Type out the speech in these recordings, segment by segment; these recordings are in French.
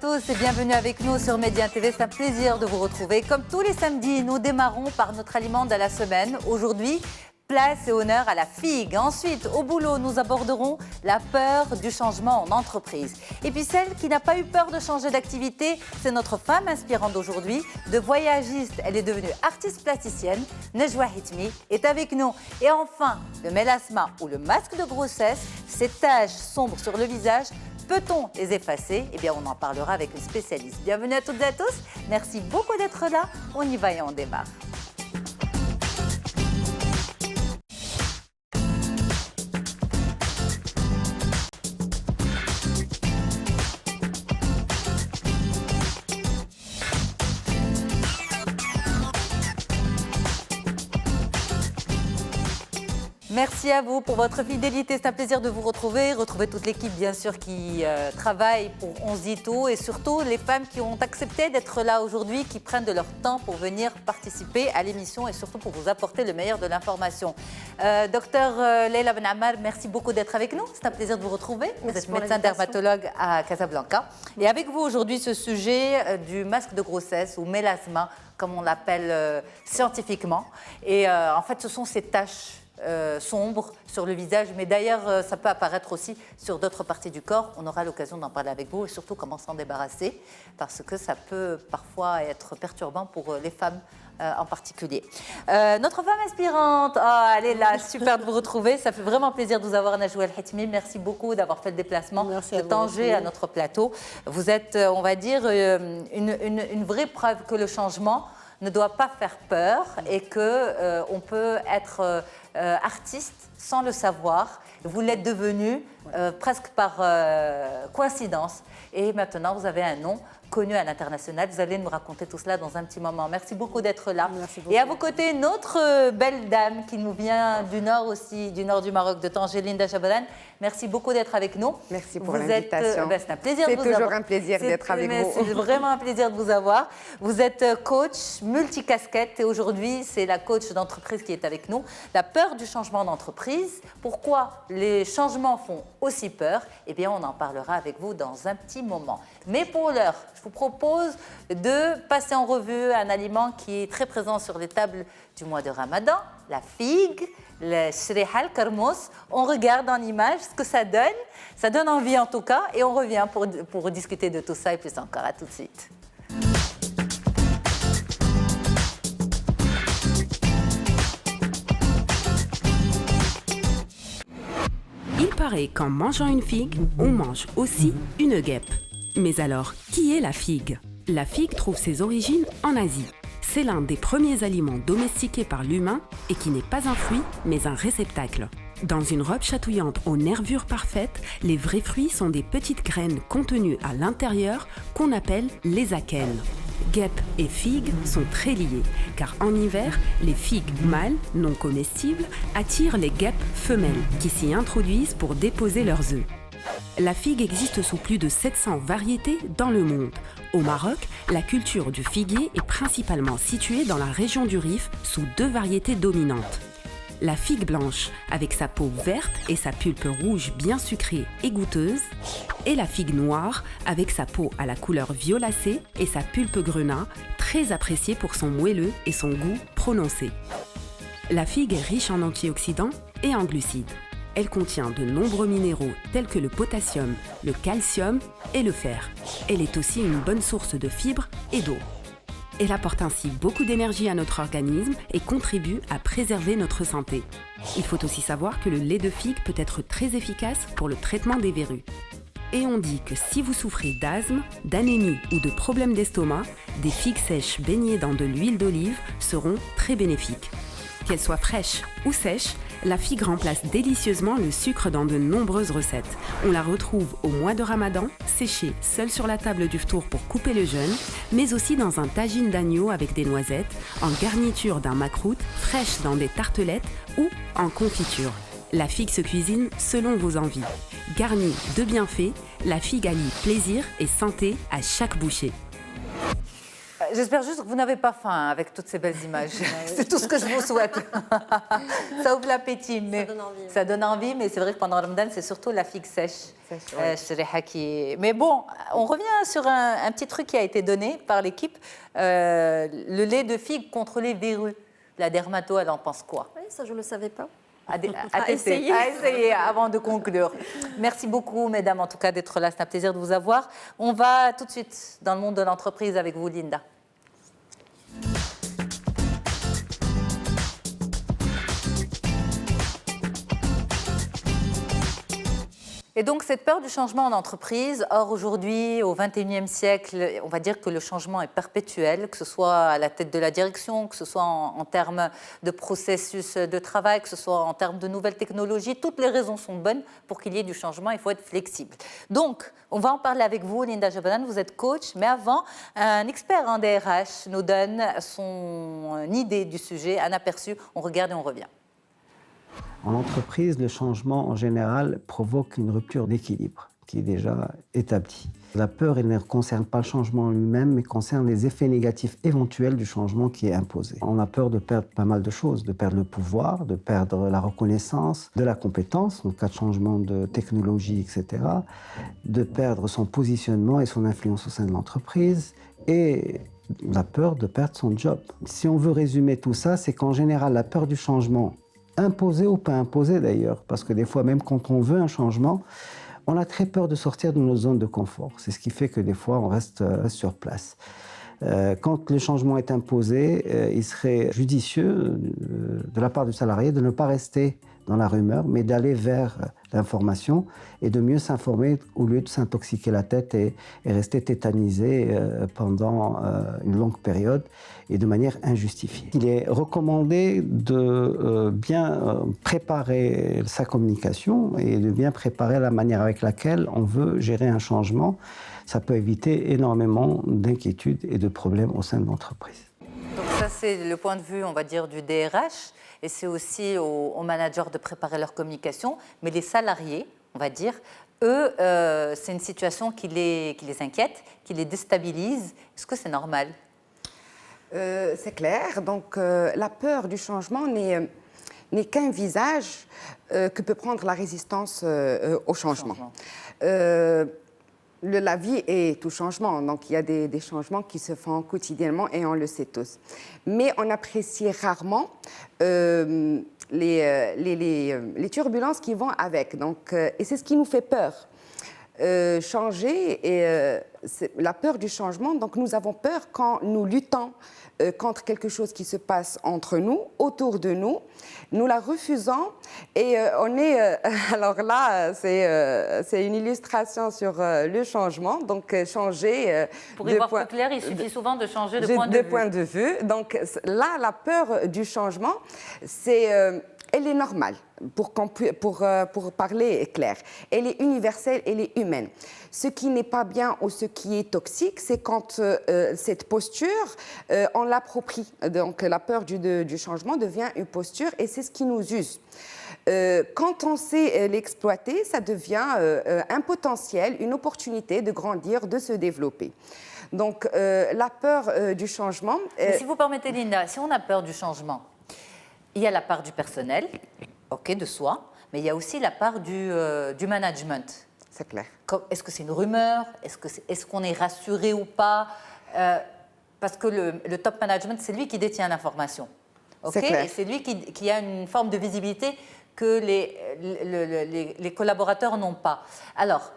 tous et bienvenue avec nous sur Média TV. C'est un plaisir de vous retrouver. Comme tous les samedis, nous démarrons par notre aliment de la semaine. Aujourd'hui, place et honneur à la figue. Ensuite, au boulot, nous aborderons la peur du changement en entreprise. Et puis celle qui n'a pas eu peur de changer d'activité, c'est notre femme inspirante d'aujourd'hui. De voyagiste, elle est devenue artiste plasticienne. Nejwa Hitmi est avec nous. Et enfin, le mélasma ou le masque de grossesse, ces taches sombres sur le visage, peut-on les effacer? Eh bien, on en parlera avec une spécialiste. Bienvenue à toutes et à tous. Merci beaucoup d'être là. On y va et on démarre. Merci à vous pour votre fidélité. C'est un plaisir de vous retrouver toute l'équipe bien sûr qui travaille pour On se dit tout et surtout les femmes qui ont accepté d'être là aujourd'hui, qui prennent de leur temps pour venir participer à l'émission et surtout pour vous apporter le meilleur de l'information. Docteur Leila Ben Ammar, merci beaucoup d'être avec nous. C'est un plaisir de vous retrouver. Vous êtes médecin dermatologue à Casablanca. Et avec vous aujourd'hui ce sujet du masque de grossesse ou mélasma, comme on l'appelle scientifiquement. Et en fait, ce sont ces taches sombre sur le visage, mais d'ailleurs ça peut apparaître aussi sur d'autres parties du corps. On aura l'occasion d'en parler avec vous et surtout comment s'en débarrasser parce que ça peut parfois être perturbant pour les femmes en particulier. Notre femme inspirante, elle est là, super de vous retrouver. Ça fait vraiment plaisir de vous avoir, Nejwa Hitmi. Merci beaucoup d'avoir fait le déplacement de Tanger à notre plateau. Vous êtes, on va dire, une vraie preuve que le changement ne doit pas faire peur et qu'on peut être artiste sans le savoir. Vous l'êtes devenu presque par coïncidence. Et maintenant, vous avez un nom connu à l'international. Vous allez nous raconter tout cela dans un petit moment. Merci beaucoup d'être là. Merci beaucoup. Et à vos côtés, une autre belle dame qui nous vient du nord aussi, du nord du Maroc, de Tanger, Linda Chabalan. Merci beaucoup d'être avec nous. Merci pour l'invitation. C'est un plaisir de vous avoir. C'est toujours un plaisir d'être avec vous. C'est vraiment un plaisir de vous avoir. Vous êtes coach, multicasquette et aujourd'hui, c'est la coach d'entreprise qui est avec nous. La peur du changement d'entreprise. Pourquoi les changements font aussi peur? Eh bien, on en parlera avec vous dans un petit moment. Mais pour l'heure, je vous propose de passer en revue un aliment qui est très présent sur les tables du mois de Ramadan, la figue, le shriha, le karmous. On regarde en image ce que ça donne. Ça donne envie en tout cas et on revient pour discuter de tout ça et plus encore. À tout de suite. Il paraît qu'en mangeant une figue, on mange aussi une guêpe. Mais alors, qui est la figue? La figue trouve ses origines en Asie. C'est l'un des premiers aliments domestiqués par l'humain et qui n'est pas un fruit, mais un réceptacle. Dans une robe chatouillante aux nervures parfaites, les vrais fruits sont des petites graines contenues à l'intérieur qu'on appelle les akènes. Guêpes et figues sont très liées, car en hiver, les figues mâles, non comestibles, attirent les guêpes femelles qui s'y introduisent pour déposer leurs œufs. La figue existe sous plus de 700 variétés dans le monde. Au Maroc, la culture du figuier est principalement située dans la région du Rif sous deux variétés dominantes. La figue blanche, avec sa peau verte et sa pulpe rouge bien sucrée et goûteuse, et la figue noire, avec sa peau à la couleur violacée et sa pulpe grenat, très appréciée pour son moelleux et son goût prononcé. La figue est riche en antioxydants et en glucides. Elle contient de nombreux minéraux tels que le potassium, le calcium et le fer. Elle est aussi une bonne source de fibres et d'eau. Elle apporte ainsi beaucoup d'énergie à notre organisme et contribue à préserver notre santé. Il faut aussi savoir que le lait de figue peut être très efficace pour le traitement des verrues. Et on dit que si vous souffrez d'asthme, d'anémie ou de problèmes d'estomac, des figues sèches baignées dans de l'huile d'olive seront très bénéfiques. Qu'elles soient fraîches ou sèches, la figue remplace délicieusement le sucre dans de nombreuses recettes. On la retrouve au mois de Ramadan, séchée seule sur la table du ftour pour couper le jeûne, mais aussi dans un tagine d'agneau avec des noisettes, en garniture d'un makrout, fraîche dans des tartelettes ou en confiture. La figue se cuisine selon vos envies. Garnie de bienfaits, la figue allie plaisir et santé à chaque bouchée. J'espère juste que vous n'avez pas faim avec toutes ces belles images. C'est tout ce que je vous souhaite. Ça ouvre l'appétit. Mais ça donne envie, mais c'est vrai que pendant Ramadan, c'est surtout la figue sèche. Mais bon, on revient sur un petit truc qui a été donné par l'équipe. Le lait de figue contre les verrues. La dermato, elle en pense quoi? Oui, ça, je ne le savais pas. À essayer avant de conclure. Merci beaucoup, mesdames, en tout cas, d'être là. C'est un plaisir de vous avoir. On va tout de suite dans le monde de l'entreprise avec vous, Linda. Et donc, cette peur du changement en entreprise, or aujourd'hui, au XXIe siècle, on va dire que le changement est perpétuel, que ce soit à la tête de la direction, que ce soit en termes de processus de travail, que ce soit en termes de nouvelles technologies. Toutes les raisons sont bonnes pour qu'il y ait du changement, il faut être flexible. Donc, on va en parler avec vous, Linda Jabadan, vous êtes coach, mais avant, un expert en DRH nous donne son idée du sujet, un aperçu, on regarde et on revient. En entreprise, le changement en général provoque une rupture d'équilibre qui est déjà établie. La peur, elle ne concerne pas le changement lui-même, mais concerne les effets négatifs éventuels du changement qui est imposé. On a peur de perdre pas mal de choses, de perdre le pouvoir, de perdre la reconnaissance, de la compétence, en cas de changement de technologie, etc., de perdre son positionnement et son influence au sein de l'entreprise, et la peur de perdre son job. Si on veut résumer tout ça, c'est qu'en général, la peur du changement, imposé ou pas imposé d'ailleurs, parce que des fois, même quand on veut un changement, on a très peur de sortir de nos zones de confort. C'est ce qui fait que des fois, on reste sur place. Quand le changement est imposé, il serait judicieux de la part du salarié de ne pas rester dans la rumeur, mais d'aller vers l'information et de mieux s'informer au lieu de s'intoxiquer la tête et rester tétanisé pendant une longue période et de manière injustifiée. Il est recommandé de bien préparer sa communication et de bien préparer la manière avec laquelle on veut gérer un changement. Ça peut éviter énormément d'inquiétudes et de problèmes au sein de l'entreprise. Donc ça, c'est le point de vue, on va dire, du DRH. Et c'est aussi aux managers de préparer leur communication. Mais les salariés, on va dire, eux, c'est une situation qui les inquiète, qui les déstabilise. Est-ce que c'est normal? C'est clair. Donc, la peur du changement n'est qu'un visage que peut prendre la résistance au changement. La vie est tout changement, donc il y a des changements qui se font quotidiennement et on le sait tous. Mais on apprécie rarement les turbulences qui vont avec. Donc, et c'est ce qui nous fait peur. Changer, et la peur du changement, donc nous avons peur quand nous luttons contre quelque chose qui se passe entre nous, autour de nous, nous la refusons et on est... alors là, c'est une illustration sur le changement, donc changer... Pour y voir plus clair, il suffit souvent de changer de point de vue. Donc là, la peur du changement, elle est normale, pour parler clair. Elle est universelle, elle est humaine. Ce qui n'est pas bien ou ce qui est toxique, c'est quand cette posture, on l'approprie. Donc la peur du changement devient une posture et c'est ce qui nous use. Quand on sait l'exploiter, ça devient un potentiel, une opportunité de grandir, de se développer. Donc la peur du changement... Mais si vous permettez, Linda, si on a peur du changement, il y a la part du personnel, ok, de soi, mais il y a aussi la part du management. C'est clair. Est-ce que c'est une rumeur? Est-ce qu'on est rassuré ou pas? Parce que le top management, c'est lui qui détient l'information. Okay, c'est clair. Et c'est lui qui a une forme de visibilité que les collaborateurs n'ont pas. Alors,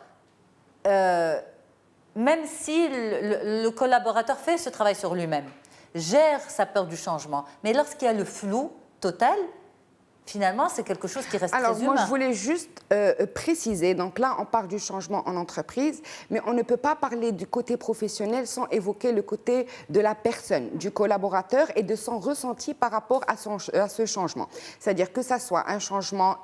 même si le collaborateur fait ce travail sur lui-même, gère sa peur du changement, mais lorsqu'il y a le flou total, finalement, c'est quelque chose qui reste très humain. Alors, moi, je voulais juste préciser. Donc là, on parle du changement en entreprise, mais on ne peut pas parler du côté professionnel sans évoquer le côté de la personne, du collaborateur et de son ressenti par rapport à ce changement. C'est-à-dire que ça soit un changement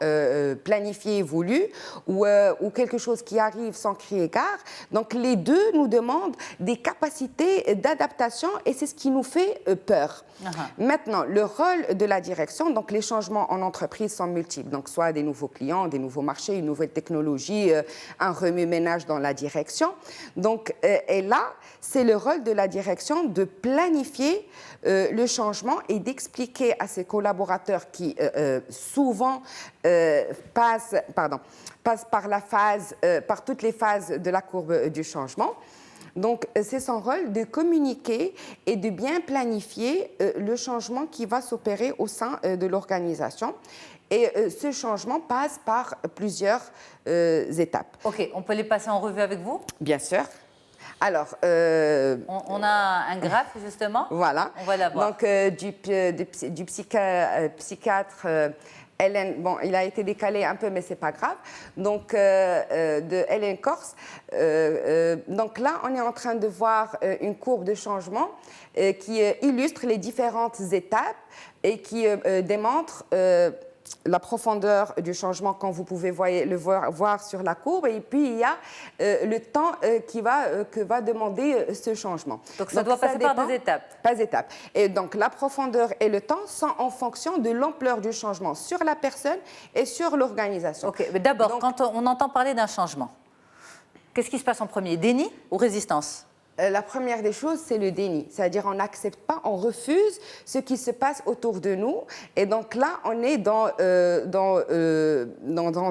planifié, voulu, ou quelque chose qui arrive sans crier gare. Donc, les deux nous demandent des capacités d'adaptation et c'est ce qui nous fait peur. Maintenant, le rôle de la direction, donc les changements en entreprise, entreprises sont multiples, donc soit des nouveaux clients, des nouveaux marchés, une nouvelle technologie, un remue-ménage dans la direction. Donc, et là, c'est le rôle de la direction de planifier le changement et d'expliquer à ses collaborateurs qui souvent passent par toutes les phases de la courbe du changement. Donc, c'est son rôle de communiquer et de bien planifier le changement qui va s'opérer au sein de l'organisation. Et ce changement passe par plusieurs étapes. OK, on peut les passer en revue avec vous? Bien sûr. Alors, on a un graphe, justement. Voilà. On va l'avoir. Donc, du psychiatre Hélène, bon, il a été décalé un peu, mais c'est pas grave. Donc, de Hélène Kors. Donc là, on est en train de voir une courbe de changement qui illustre les différentes étapes et qui démontre la profondeur du changement, comme vous pouvez le voir sur la courbe. Et puis, il y a le temps que va demander ce changement. Donc, ça doit passer par des étapes. Par étapes. Et donc, la profondeur et le temps sont en fonction de l'ampleur du changement sur la personne et sur l'organisation. OK, mais d'abord, quand on entend parler d'un changement, qu'est-ce qui se passe en premier? Déni ou résistance? La première des choses, c'est le déni. C'est-à-dire, on n'accepte pas, on refuse ce qui se passe autour de nous. Et donc là, on est dans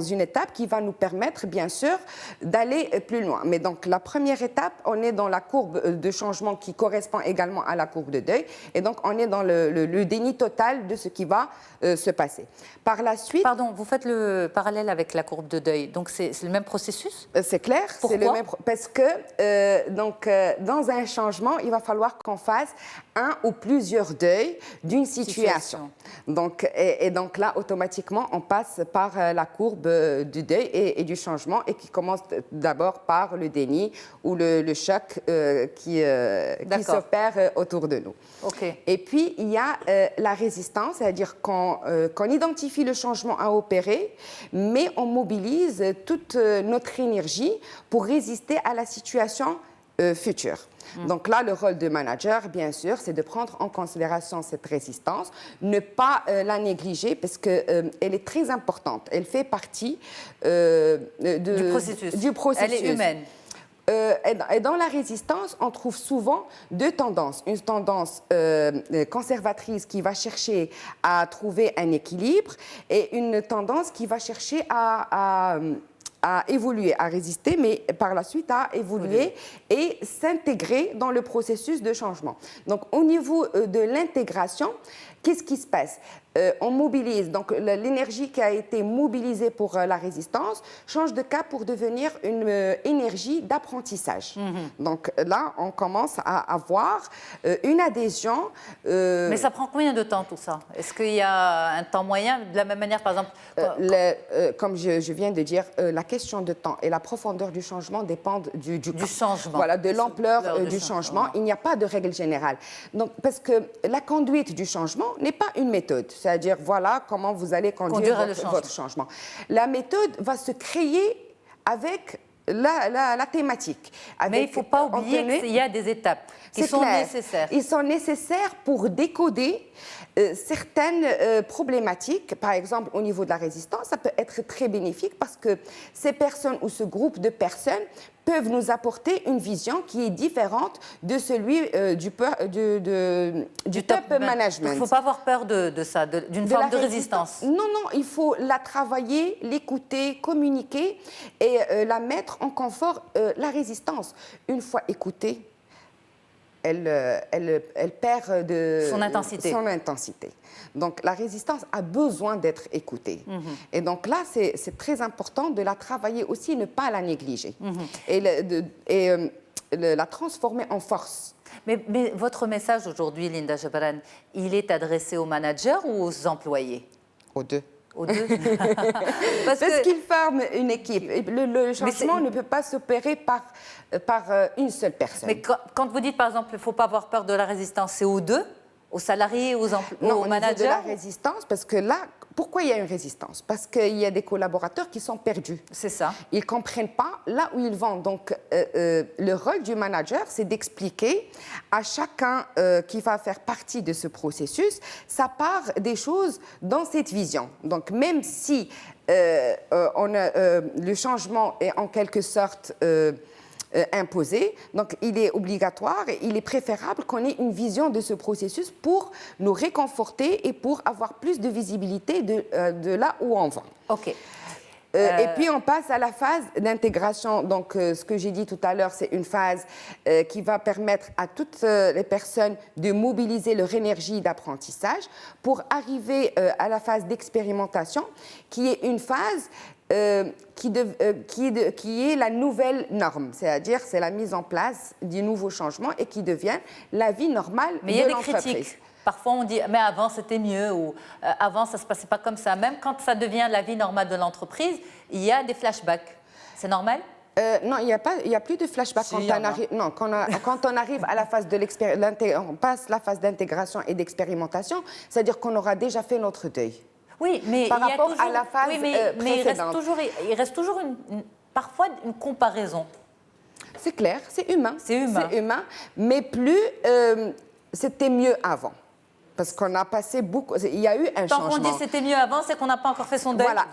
une étape qui va nous permettre, bien sûr, d'aller plus loin. Mais donc, la première étape, on est dans la courbe de changement qui correspond également à la courbe de deuil. Et donc, on est dans le déni total de ce qui va se passer. Par la suite... Pardon, vous faites le parallèle avec la courbe de deuil. Donc, c'est le même processus? C'est clair. Pourquoi? C'est le même parce que, dans un changement, il va falloir qu'on fasse un ou plusieurs deuils d'une situation. Donc, et donc là, automatiquement, on passe par la courbe du deuil et du changement et qui commence d'abord par le déni ou le choc qui s'opère autour de nous. Okay. Et puis, il y a la résistance, c'est-à-dire qu'on identifie le changement à opérer, mais on mobilise toute notre énergie pour résister à la situation future. Donc là, le rôle de manager, bien sûr, c'est de prendre en considération cette résistance, ne pas la négliger parce qu'elle est très importante. Elle fait partie du processus. Elle est humaine. Et dans la résistance, on trouve souvent deux tendances. Une tendance conservatrice qui va chercher à trouver un équilibre et une tendance qui va chercher à évoluer, à résister, mais par la suite à évoluer et s'intégrer dans le processus de changement. Donc, au niveau de l'intégration, qu'est-ce qui se passe? On mobilise, donc l'énergie qui a été mobilisée pour la résistance change de cap pour devenir une énergie d'apprentissage. Donc là, on commence à avoir une adhésion. Mais ça prend combien de temps tout ça? Est-ce qu'il y a un temps moyen? De la même manière, par exemple... comme je viens de dire, la question de temps et la profondeur du changement dépendent du changement. Voilà, de l'ampleur du changement. Il n'y a pas de règle générale. Donc, parce que la conduite du changement n'est pas une méthode. C'est-à-dire, voilà comment vous allez conduire votre changement. La méthode va se créer avec la thématique. Mais il ne faut pas oublier qu'il y a des étapes qui sont nécessaires. Ils sont nécessaires pour décoder certaines problématiques. Par exemple, au niveau de la résistance, ça peut être très bénéfique parce que ces personnes ou ce groupe de personnes peuvent nous apporter une vision qui est différente de celui du top management. Il ne faut pas avoir peur de ça, d'une forme de résistance. Non, non, il faut la travailler, l'écouter, communiquer et la mettre en confort. La résistance, une fois écoutée, elle perd de son intensité. Donc, la résistance a besoin d'être écoutée. Et donc là, c'est très important de la travailler aussi et ne pas la négliger. Et la transformer en force. Mais votre message aujourd'hui, Linda Jebran, il est adressé aux managers ou aux employés? Aux deux. Aux deux. Parce qu'ils forment une équipe. Le changement ne peut pas s'opérer par une seule personne. Mais quand vous dites, par exemple, il ne faut pas avoir peur de la résistance, c'est aux deux aux salariés, aux Non, aux managers? au niveau de la résistance, parce que là, pourquoi il y a une résistance? Parce qu'il y a des collaborateurs qui sont perdus. C'est ça. Ils ne comprennent pas là où ils vont. Donc, le rôle du manager, c'est d'expliquer à chacun qui va faire partie de ce processus sa part des choses dans cette vision. Donc, même si le changement est en quelque sorte imposé, donc il est obligatoire et il est préférable qu'on ait une vision de ce processus pour nous réconforter et pour avoir plus de visibilité de là où on va. OK. Et puis on passe à la phase d'intégration. Donc ce que j'ai dit tout à l'heure, c'est une phase qui va permettre à toutes les personnes de mobiliser leur énergie d'apprentissage pour arriver à la phase d'expérimentation, qui est une phase qui est la nouvelle norme, c'est-à-dire c'est la mise en place du nouveau changement et qui devient la vie normale de l'entreprise. Mais il y a des critiques. Parfois, on dit, mais avant, c'était mieux, ou avant, ça ne se passait pas comme ça. Même quand ça devient la vie normale de l'entreprise, il y a des flashbacks. C'est normal? Non, il n'y a plus de flashback Si, quand on arrive à la phase on passe la phase d'intégration et d'expérimentation, c'est-à-dire qu'on aura déjà fait notre deuil. Oui, mais par il y a rapport toujours, à la phase mais précédente. il reste toujours parfois une comparaison. C'est clair, c'est humain. C'est humain. C'est humain, mais plus c'était mieux avant. Parce qu'on a passé beaucoup. Il y a eu un changement. Tant qu'on dit c'était mieux avant, c'est qu'on n'a pas encore fait son deuil. Voilà,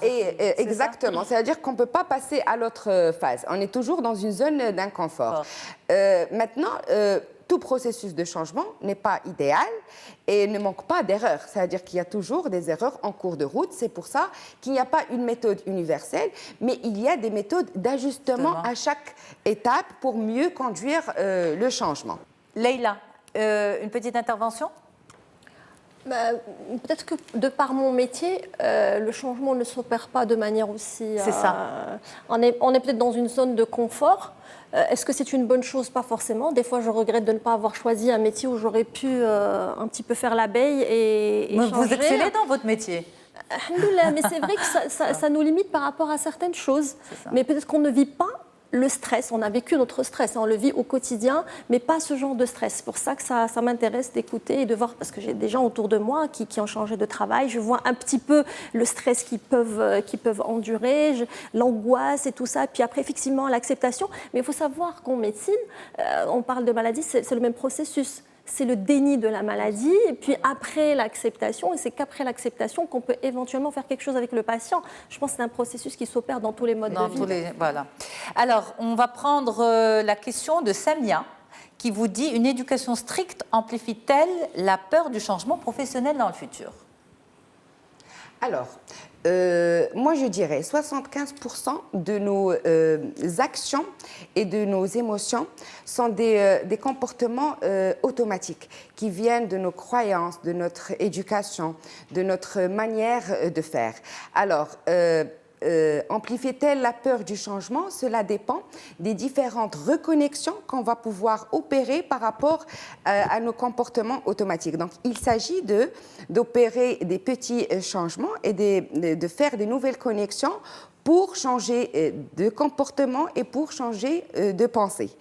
exactement. C'est-à-dire qu'on ne peut pas passer à l'autre phase. On est toujours dans une zone d'inconfort. Maintenant, tout processus de changement n'est pas idéal et ne manque pas d'erreurs. C'est-à-dire qu'il y a toujours des erreurs en cours de route. C'est pour ça qu'il n'y a pas une méthode universelle, mais il y a des méthodes d'ajustement à chaque étape pour mieux conduire le changement. Leïla, une petite intervention? Peut-être que de par mon métier, le changement ne s'opère pas de manière aussi... C'est ça. On est peut-être dans une zone de confort. Est-ce que c'est une bonne chose? Pas forcément. Des fois, je regrette de ne pas avoir choisi un métier où j'aurais pu un petit peu faire l'abeille et Vous changer. excellez dans votre métier. Alhamdoulilah, mais c'est vrai que ça nous limite par rapport à certaines choses. Mais peut-être qu'on ne vit pas le stress. On a vécu notre stress, on le vit au quotidien, mais pas ce genre de stress. C'est pour ça que ça m'intéresse d'écouter et de voir, parce que j'ai des gens autour de moi qui ont changé de travail. Je vois un petit peu le stress qu'ils peuvent endurer, l'angoisse et tout ça. Puis après, effectivement, l'acceptation. Mais il faut savoir qu'en médecine, on parle de maladie, c'est le même processus. C'est le déni de la maladie, et puis après l'acceptation, et c'est qu'après l'acceptation qu'on peut éventuellement faire quelque chose avec le patient. Je pense que c'est un processus qui s'opère dans tous les modes de vie. Voilà. Alors, on va prendre la question de Samia, qui vous dit « Une éducation stricte amplifie-t-elle la peur du changement professionnel dans le futur ?» Alors, moi je dirais 75% de nos actions et de nos émotions sont des comportements automatiques qui viennent de nos croyances, de notre éducation, de notre manière de faire. Alors, amplifie-t-elle la peur du changement? Cela dépend des différentes reconnexions qu'on va pouvoir opérer par rapport à nos comportements automatiques. Donc, il s'agit d'opérer des petits changements et de faire des nouvelles connexions pour changer de comportement et pour changer de pensée.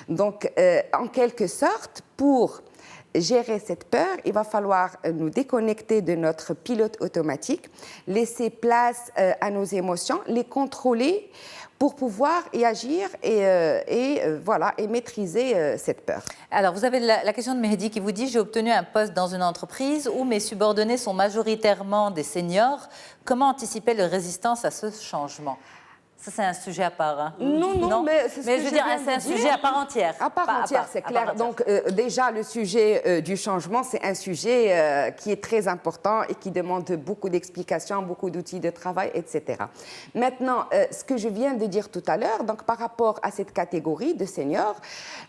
Donc, en quelque sorte, pour gérer cette peur, il va falloir nous déconnecter de notre pilote automatique, laisser place à nos émotions, les contrôler pour pouvoir y agir et maîtriser cette peur. Alors, vous avez la question de Mehdi qui vous dit « J'ai obtenu un poste dans une entreprise où mes subordonnés sont majoritairement des seniors. Comment anticiper leur résistance à ce changement ?» Ça, c'est un sujet à part. Hein. Non, mais c'est ce que je veux dire, c'est un sujet à part entière. À part entière, c'est clair. Donc, déjà, le sujet du changement, c'est un sujet qui est très important et qui demande beaucoup d'explications, beaucoup d'outils de travail, etc. Maintenant, ce que je viens de dire tout à l'heure, donc par rapport à cette catégorie de seniors,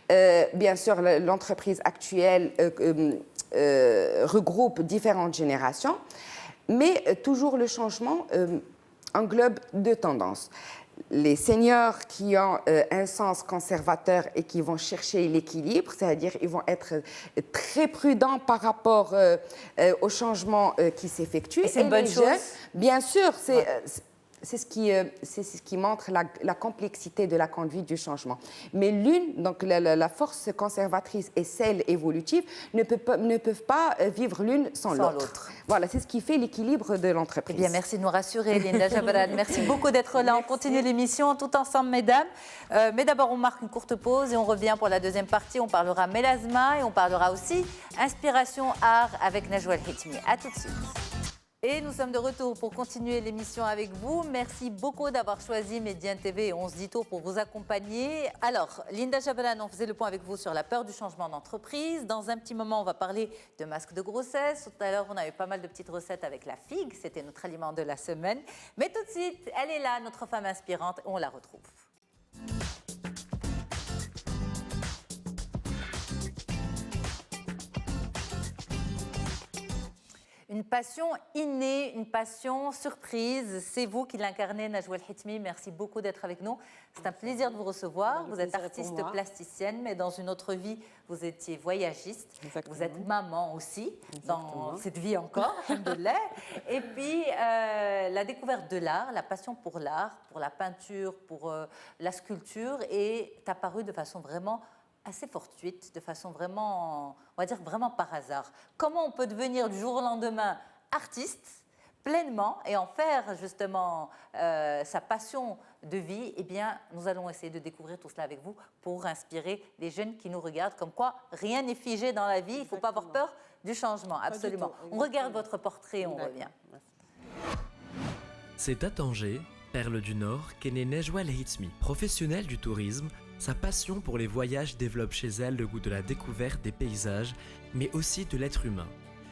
bien sûr, l'entreprise actuelle regroupe différentes générations, mais toujours le changement englobe deux tendances. Les seniors qui ont un sens conservateur et qui vont chercher l'équilibre, c'est-à-dire ils vont être très prudents par rapport au changement qui s'effectue. Et c'est une bonne chose. Bien sûr, c'est ce qui montre la complexité de la conduite du changement. Mais l'une, donc la force conservatrice et celle évolutive, ne peuvent pas vivre l'une sans l'autre. Voilà, c'est ce qui fait l'équilibre de l'entreprise. Eh bien, merci de nous rassurer, Linda Jabran. Merci beaucoup d'être là. On continue l'émission tout ensemble, mesdames. Mais d'abord, on marque une courte pause et on revient pour la deuxième partie. On parlera mélasma et on parlera aussi inspiration art avec Najwa El-Hitmi. À tout de suite. Et nous sommes de retour pour continuer l'émission avec vous. Merci beaucoup d'avoir choisi Médiane TV et 11 Dito pour vous accompagner. Alors, Linda Jabran, on faisait le point avec vous sur la peur du changement d'entreprise. Dans un petit moment, on va parler de masques de grossesse. Tout à l'heure, on avait pas mal de petites recettes avec la figue. C'était notre aliment de la semaine. Mais tout de suite, elle est là, notre femme inspirante. On la retrouve. Une passion innée, une passion surprise. C'est vous qui l'incarnez, Najwa El-Hitmi. Merci beaucoup d'être avec nous. C'est un plaisir de vous recevoir. Vous êtes artiste plasticienne, mais dans une autre vie, vous étiez voyagiste. Exactement. Vous êtes maman aussi, dans cette vie encore, alhamdoulilah. Et puis, la découverte de l'art, la passion pour l'art, pour la peinture, pour la sculpture, est apparue de façon vraiment assez fortuite, de façon vraiment, on va dire vraiment par hasard. Comment on peut devenir du jour au lendemain artiste pleinement et en faire justement sa passion de vie? Eh bien, nous allons essayer de découvrir tout cela avec vous pour inspirer les jeunes qui nous regardent, comme quoi rien n'est figé dans la vie, il ne faut pas avoir peur du changement, absolument. On regarde votre portrait et on revient. C'est à Tanger, perle du Nord, qu'est née Najwa El-Hitmi. Professionnelle du tourisme, sa passion pour les voyages développe chez elle le goût de la découverte des paysages, mais aussi de l'être humain.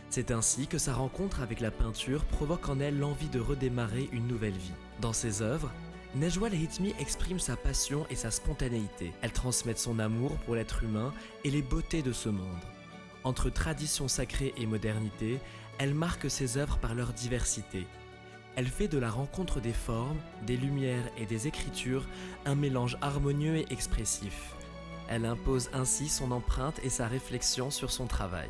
C'est ainsi que sa rencontre avec la peinture provoque en elle l'envie de redémarrer une nouvelle vie. Dans ses œuvres, Najwa El-Hitmi exprime sa passion et sa spontanéité. Elle transmet son amour pour l'être humain et les beautés de ce monde. Entre tradition sacrée et modernité, elle marque ses œuvres par leur diversité. Elle fait de la rencontre des formes, des lumières et des écritures un mélange harmonieux et expressif. Elle impose ainsi son empreinte et sa réflexion sur son travail.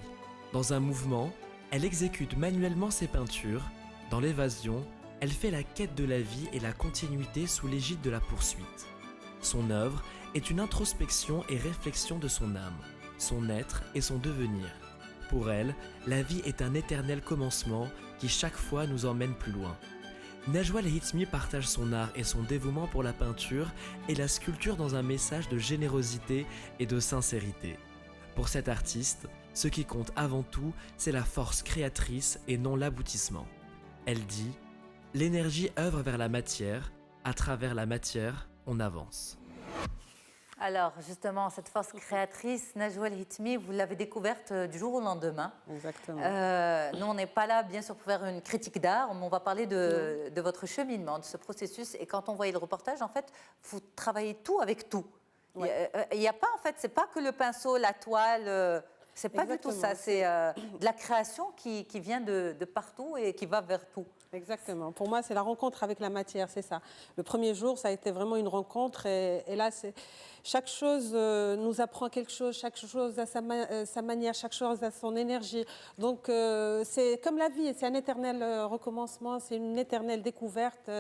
Dans un mouvement, elle exécute manuellement ses peintures. Dans l'évasion, elle fait la quête de la vie et la continuité sous l'égide de la poursuite. Son œuvre est une introspection et réflexion de son âme, son être et son devenir. Pour elle, la vie est un éternel commencement qui chaque fois nous emmène plus loin. Najwa El-Hitmi partage son art et son dévouement pour la peinture et la sculpture dans un message de générosité et de sincérité. Pour cette artiste, ce qui compte avant tout, c'est la force créatrice et non l'aboutissement. Elle dit « L'énergie œuvre vers la matière, à travers la matière, on avance ». Alors, justement, cette force créatrice, Najwa El-Hitmi, vous l'avez découverte du jour au lendemain. Exactement. Nous, on n'est pas là, bien sûr, pour faire une critique d'art. On va parler de votre cheminement, de ce processus. Et quand on voyait le reportage, en fait, vous travaillez tout avec tout. Ouais. Il n'y a pas, en fait, c'est pas que le pinceau, la toile... C'est pas du tout ça, c'est de la création qui vient de partout et qui va vers tout. Exactement. Pour moi, c'est la rencontre avec la matière, c'est ça. Le premier jour, ça a été vraiment une rencontre et là, chaque chose nous apprend quelque chose, chaque chose a sa manière, chaque chose a son énergie. Donc, c'est comme la vie, c'est un éternel recommencement, c'est une éternelle découverte.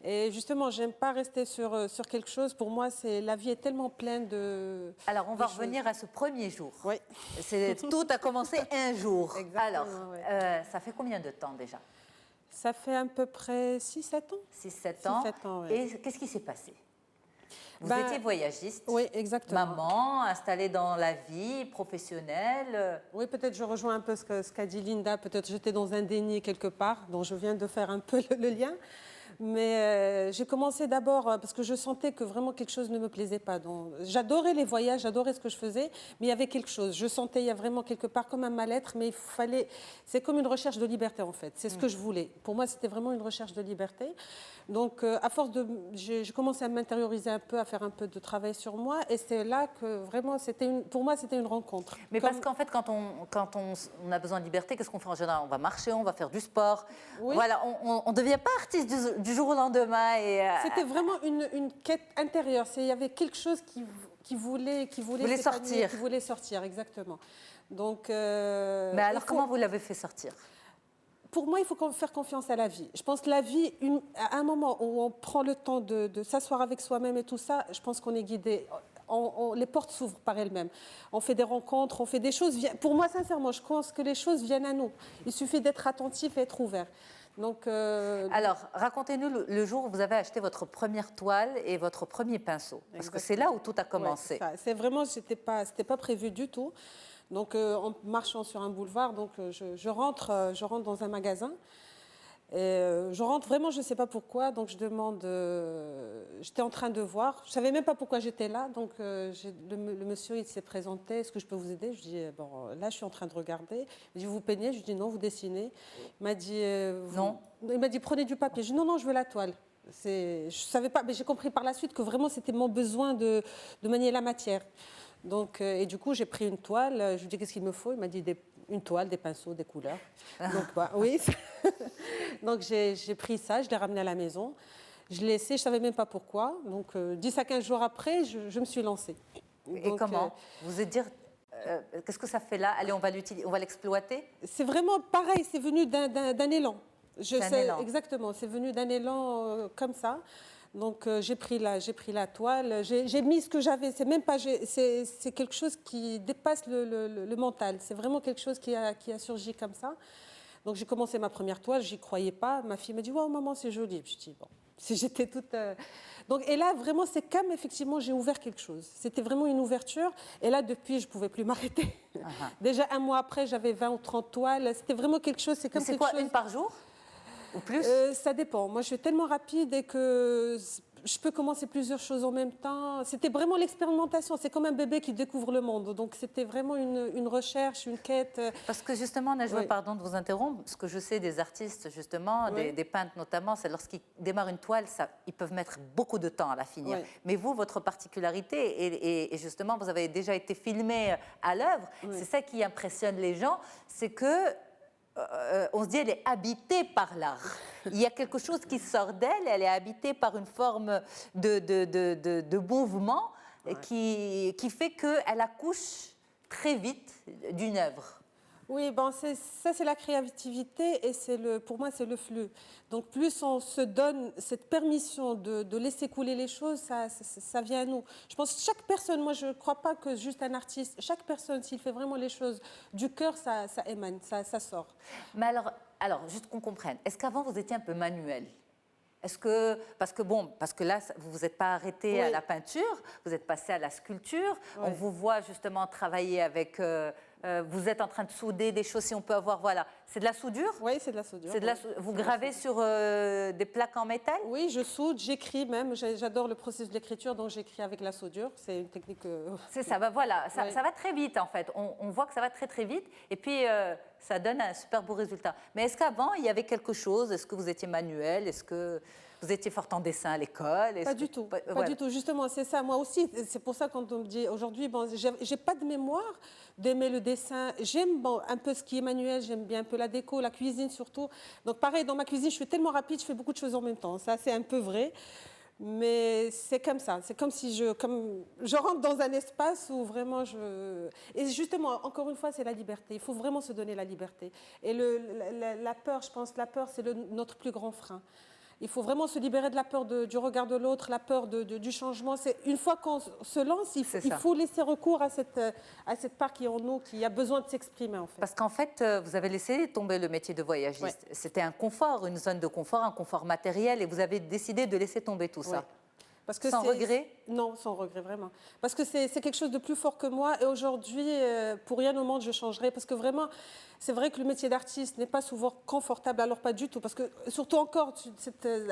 Et justement, j'aime pas rester sur quelque chose. Pour moi, la vie est tellement pleine de... Alors, on va revenir à ce premier jour. Oui. Tout a commencé un jour. Exactement. Alors, ouais. Ça fait combien de temps déjà? Ça fait à peu près 6-7 ans. 6-7 ans. 6-7 ans, oui. Et qu'est-ce qui s'est passé? Vous étiez voyagiste, oui, exactement. Maman, installée dans la vie professionnelle. Oui, peut-être je rejoins un peu ce qu'a dit Linda. Peut-être j'étais dans un déni quelque part, dont je viens de faire un peu le lien. Mais j'ai commencé d'abord parce que je sentais que vraiment quelque chose ne me plaisait pas. J'adorais les voyages, j'adorais ce que je faisais, mais il y avait quelque chose. Je sentais il y a vraiment quelque part comme un mal-être, mais il fallait... C'est comme une recherche de liberté en fait. C'est ce que je voulais. Pour moi, c'était vraiment une recherche de liberté. Donc, à force de... J'ai commencé à m'intérioriser un peu, à faire un peu de travail sur moi, et c'est là que vraiment, pour moi, c'était une rencontre. Mais parce qu'en fait, quand on a besoin de liberté, qu'est-ce qu'on fait en général? On va marcher, on va faire du sport. Oui. Voilà, on ne devient pas artiste du jour au lendemain. C'était vraiment une quête intérieure. Il y avait quelque chose qui voulait sortir. Qui voulait sortir, exactement. Donc, mais alors, comment vous l'avez fait sortir? pour moi, il faut faire confiance à la vie. Je pense que la vie, à un moment où on prend le temps de s'asseoir avec soi-même et tout ça, je pense qu'on est guidé. Les portes s'ouvrent par elles-mêmes. On fait des rencontres, on fait des choses. Pour moi, sincèrement, je pense que les choses viennent à nous. Il suffit d'être attentif et être ouvert. Donc, alors, racontez-nous le jour où vous avez acheté votre première toile et votre premier pinceau. Parce que c'est là où tout a commencé. Ouais, c'est vraiment, c'était pas prévu du tout. Donc, en marchant sur un boulevard, donc, je rentre dans un magasin. Et je rentre vraiment, je ne sais pas pourquoi, donc je demande, j'étais en train de voir, je ne savais même pas pourquoi j'étais là, donc le monsieur il s'est présenté, est-ce que je peux vous aider? Je dis, bon, là je suis en train de regarder, il dit, vous peignez? Je dis, non, vous dessinez. Il m'a dit, non. Il m'a dit, prenez du papier. Je dis, non, je veux la toile. Je ne savais pas, mais j'ai compris par la suite que vraiment c'était mon besoin de manier la matière. Donc, et du coup, j'ai pris une toile, je lui ai dit, qu'est-ce qu'il me faut? Il m'a dit, une toile, des pinceaux, des couleurs. Donc, oui. Donc, j'ai pris ça, je l'ai ramené à la maison. Je l'ai laissé, je ne savais même pas pourquoi. Donc, 10 à 15 jours après, je me suis lancée. Et donc, comment vous êtes dit, qu'est-ce que ça fait là? Allez, on va l'exploiter? C'est vraiment pareil, c'est venu d'un élan. Élan. Exactement, c'est venu d'un élan comme ça. Donc j'ai pris la toile, j'ai mis ce que j'avais. C'est même pas, c'est quelque chose qui dépasse le mental. C'est vraiment quelque chose qui a surgi comme ça. Donc j'ai commencé ma première toile, j'y croyais pas. Ma fille m'a dit, wow, maman, c'est joli. Je dis bon, si j'étais toute. Donc et là vraiment c'est comme effectivement j'ai ouvert quelque chose. C'était vraiment une ouverture. Et là depuis je pouvais plus m'arrêter. Déjà un mois après j'avais 20 ou 30 toiles. C'était vraiment quelque chose. C'est comme c'est quoi, une par jour? Ou plus? Ça dépend. Moi, je suis tellement rapide et que je peux commencer plusieurs choses en même temps. C'était vraiment l'expérimentation. C'est comme un bébé qui découvre le monde. Donc, c'était vraiment une recherche, une quête. Parce que justement, Najwa, pardon de vous interrompre, ce que je sais des artistes, justement, des peintres notamment, c'est lorsqu'ils démarrent une toile, ils peuvent mettre beaucoup de temps à la finir. Mais vous, votre particularité, et justement, vous avez déjà été filmé à l'œuvre, c'est ça qui impressionne les gens, c'est que on se dit, elle est habitée par l'art. Il y a quelque chose qui sort d'elle, elle est habitée par une forme de mouvement qui fait qu'elle accouche très vite d'une œuvre. Oui, ben ça c'est la créativité et pour moi c'est le flux. Donc plus on se donne cette permission de laisser couler les choses, ça vient à nous. Je pense que chaque personne, moi je ne crois pas que juste un artiste, chaque personne s'il fait vraiment les choses du cœur, ça émane, ça sort. Mais alors juste qu'on comprenne, est-ce qu'avant vous étiez un peu manuel? Est-ce que, parce que là, vous ne vous êtes pas arrêté à la peinture, vous êtes passé à la sculpture, on vous voit justement travailler avec... vous êtes en train de souder des choses, si on peut avoir, voilà. C'est de la soudure? Oui, c'est de la soudure. Vous gravez sur des plaques en métal? Oui, je soude, j'écris même. J'adore le processus de l'écriture, donc j'écris avec la soudure. C'est une technique... C'est ça, voilà, ça va très vite en fait. On voit que ça va très très vite et puis ça donne un super beau résultat. Mais est-ce qu'avant, il y avait quelque chose? Est-ce que vous étiez manuel? Est-ce que vous étiez fort en dessin à l'école? Pas du tout, pas du tout. Justement, c'est ça. Moi aussi, c'est pour ça quand on me dit aujourd'hui, j'ai pas de mémoire d'aimer le dessin. J'aime un peu ce qui est manuel, j'aime bien un peu la déco, la cuisine surtout. Donc pareil, dans ma cuisine, je suis tellement rapide, je fais beaucoup de choses en même temps. Ça, c'est un peu vrai. Mais c'est comme ça. C'est comme si je rentre dans un espace où vraiment Et justement, encore une fois, c'est la liberté. Il faut vraiment se donner la liberté. Et la peur, je pense, la peur, c'est notre plus grand frein. Il faut vraiment se libérer de la peur du regard de l'autre, la peur du changement. Une fois qu'on se lance, il faut laisser recours à cette part qui est en nous, qui a besoin de s'exprimer en fait. Parce qu'en fait, vous avez laissé tomber le métier de voyagiste. C'était un confort, une zone de confort, un confort matériel, et vous avez décidé de laisser tomber tout ça. Parce que sans regret? Non, sans regret, vraiment. Parce que c'est quelque chose de plus fort que moi. Et aujourd'hui, pour rien au monde, je changerai. Parce que vraiment, c'est vrai que le métier d'artiste n'est pas souvent confortable. Alors, pas du tout. Parce que, surtout encore,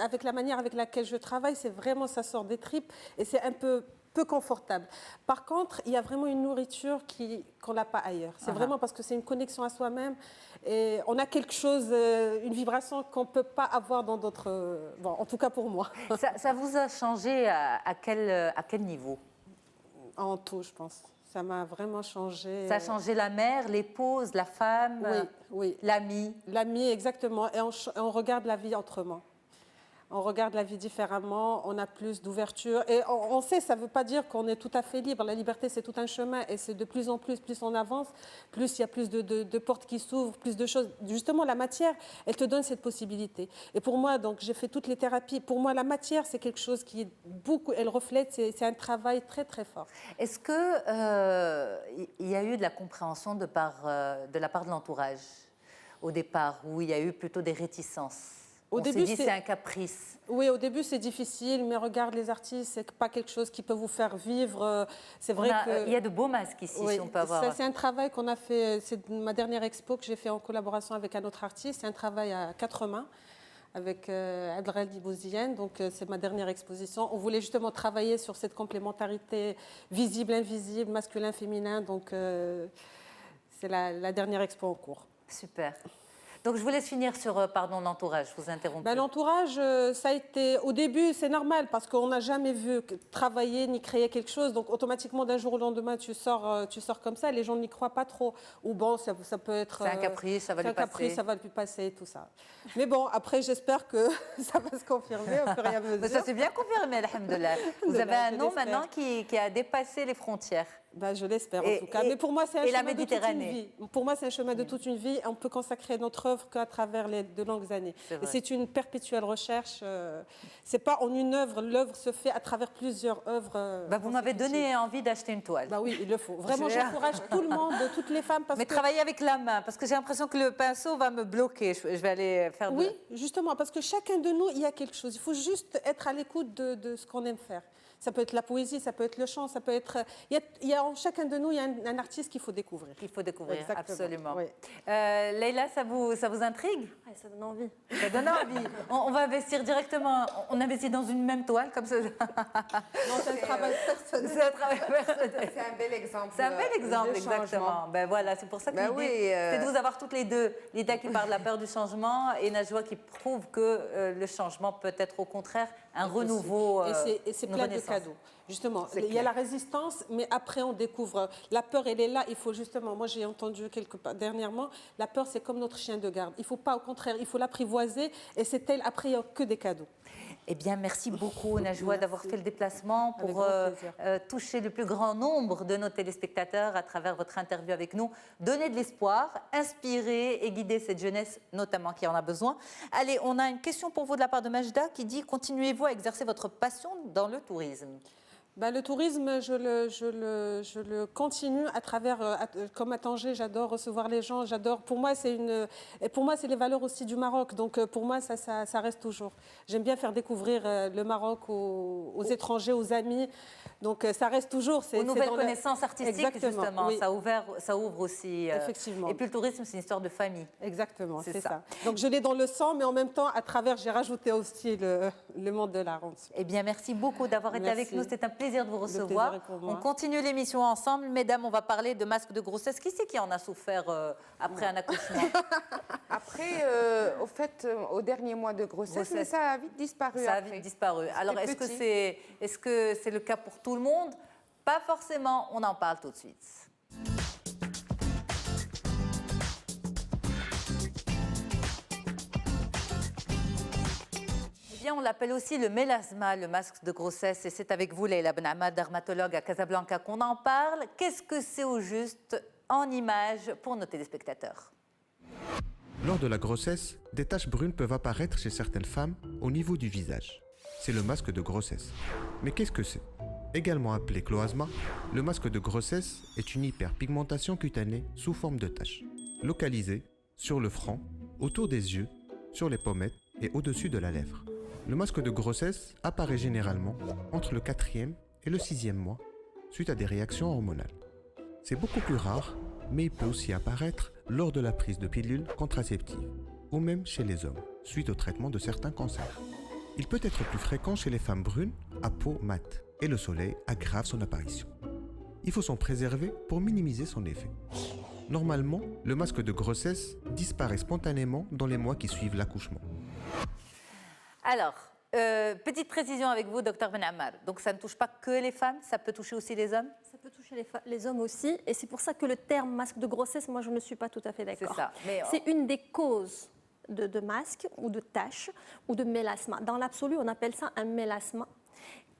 avec la manière avec laquelle je travaille, c'est vraiment, ça sort des tripes. Et c'est un peu confortable. Par contre, il y a vraiment une nourriture qu'on n'a pas ailleurs. C'est vraiment parce que c'est une connexion à soi-même et on a quelque chose, une vibration qu'on ne peut pas avoir dans d'autres... Bon, en tout cas pour moi. Ça vous a changé à quel niveau? En tout, je pense. Ça m'a vraiment changé. Ça a changé la mère, l'épouse, la femme, oui. l'ami. L'ami, exactement. Et on regarde la vie autrement. on regarde la vie différemment, on a plus d'ouverture. Et on sait, ça ne veut pas dire qu'on est tout à fait libre. La liberté, c'est tout un chemin. Et c'est de plus en plus on avance, plus il y a plus de portes qui s'ouvrent, plus de choses. Justement, la matière, elle te donne cette possibilité. Et pour moi, donc, j'ai fait toutes les thérapies. Pour moi, la matière, c'est quelque chose qui est beaucoup, elle reflète, c'est un travail très, très fort. Est-ce qu'il y a eu de la compréhension de la part de l'entourage au départ, où il y a eu plutôt des réticences? On s'est dit c'est un caprice. Oui, au début c'est difficile, mais regarde les artistes, c'est pas quelque chose qui peut vous faire vivre. C'est vrai il y a de beaux masques ici, si on peut avoir. Ça, c'est un travail qu'on a fait. C'est ma dernière expo que j'ai fait en collaboration avec un autre artiste. C'est un travail à 4 mains avec Abdelghani Bouziane. Donc c'est ma dernière exposition. On voulait justement travailler sur cette complémentarité visible-invisible, masculin-féminin. Donc c'est la dernière expo en cours. Super. Donc, je vous laisse finir sur, l'entourage, je vous interromps. L'entourage, ça a été, au début, c'est normal, parce qu'on n'a jamais vu travailler ni créer quelque chose. Donc, automatiquement, d'un jour au lendemain, tu sors comme ça. Les gens n'y croient pas trop. Ou bon, ça peut être... C'est un caprice, ça va lui passer. C'est un caprice, ça va lui passer, tout ça. Mais bon, après, j'espère que ça va se confirmer au fur et à mesure. Mais ça s'est bien confirmé, alhamdoulilah. Vous avez un nom maintenant qui a dépassé les frontières. Je l'espère en tout cas. Mais pour moi, c'est un chemin de toute une vie. Pour moi, c'est un chemin de toute une vie. On peut consacrer notre œuvre qu'à travers de longues années. Et c'est une perpétuelle recherche. C'est pas en une œuvre. L'œuvre se fait à travers plusieurs œuvres. Vous m'avez donné envie d'acheter une toile. Oui, il le faut. Vraiment, j'encourage tout le monde, toutes les femmes. Mais travailler avec la main, parce que j'ai l'impression que le pinceau va me bloquer. Je vais aller faire. Oui, justement, parce que chacun de nous, il y a quelque chose. Il faut juste être à l'écoute de ce qu'on aime faire. Ça peut être la poésie, ça peut être le chant, ça peut être... Il y a en chacun de nous, il y a un artiste qu'il faut découvrir. Il faut découvrir, exactement. Absolument. Oui. Leïla, ça vous intrigue? Ça donne envie. Ça donne envie. On va investir directement, on investit dans une même toile, comme ça. Non, c'est un travail personnel. C'est un travail personnel. C'est un bel exemple. C'est un bel exemple, exactement. Voilà, c'est pour ça que l'idée, c'est de vous avoir toutes les deux. Lida qui parle de la peur du changement et Najwa qui prouve que le changement peut être au contraire un renouveau. Et c'est plein de cadeaux. Justement, il y a la résistance, mais après on découvre. La peur, elle est là. Il faut justement, moi j'ai entendu quelque part dernièrement, la peur c'est comme notre chien de garde. Il ne faut pas, au contraire, il faut l'apprivoiser et c'est elle, après il n'y a que des cadeaux. Eh bien, merci beaucoup Najwa d'avoir fait le déplacement pour toucher le plus grand nombre de nos téléspectateurs à travers votre interview avec nous, donner de l'espoir, inspirer et guider cette jeunesse notamment qui en a besoin. Allez, on a une question pour vous de la part de Majda qui dit « Continuez-vous à exercer votre passion dans le tourisme ?» Le tourisme, je le continue à travers, comme à Tanger, j'adore recevoir les gens, j'adore. Pour moi, c'est les valeurs aussi du Maroc. Donc, pour moi, ça reste toujours. J'aime bien faire découvrir le Maroc aux étrangers, aux amis. Donc, ça reste toujours. Aux nouvelles connaissances artistiques, justement. Oui. Ça ouvre aussi. Effectivement. Et puis, le tourisme, c'est une histoire de famille. Exactement, c'est ça. Donc, je l'ai dans le sang, mais en même temps, à travers, j'ai rajouté aussi le monde de l'art. Eh bien, merci beaucoup d'avoir été avec nous. C'était un plaisir de vous recevoir. On continue l'émission ensemble. Mesdames, on va parler de masques de grossesse. Qui c'est qui en a souffert après un accouchement? Après, au dernier mois de grossesse, mais ça a vite disparu. Ça a vite disparu. Alors, est-ce que c'est le cas pour tout le monde? Pas forcément. On en parle tout de suite. On l'appelle aussi le mélasma, le masque de grossesse, et c'est avec vous, Leïla Ben Ahmad, dermatologue à Casablanca, qu'on en parle. Qu'est-ce que c'est au juste en images pour nos téléspectateurs? Lors de la grossesse, des taches brunes peuvent apparaître chez certaines femmes au niveau du visage. C'est le masque de grossesse. Mais qu'est-ce que c'est? Également appelé cloasma, le masque de grossesse est une hyperpigmentation cutanée sous forme de taches, localisée sur le front, autour des yeux, sur les pommettes et au-dessus de la lèvre. Le masque de grossesse apparaît généralement entre le 4e et le 6e mois, suite à des réactions hormonales. C'est beaucoup plus rare, mais il peut aussi apparaître lors de la prise de pilules contraceptives, ou même chez les hommes, suite au traitement de certains cancers. Il peut être plus fréquent chez les femmes brunes à peau mate, et le soleil aggrave son apparition. Il faut s'en préserver pour minimiser son effet. Normalement, le masque de grossesse disparaît spontanément dans les mois qui suivent l'accouchement. Alors, petite précision avec vous, Dr Ben Ammar. Donc, ça ne touche pas que les femmes, ça peut toucher aussi les hommes? Ça peut toucher les hommes aussi. Et c'est pour ça que le terme masque de grossesse, moi, je ne suis pas tout à fait d'accord. C'est ça. C'est une des causes de masques ou de taches ou de mélasma. Dans l'absolu, on appelle ça un mélasma.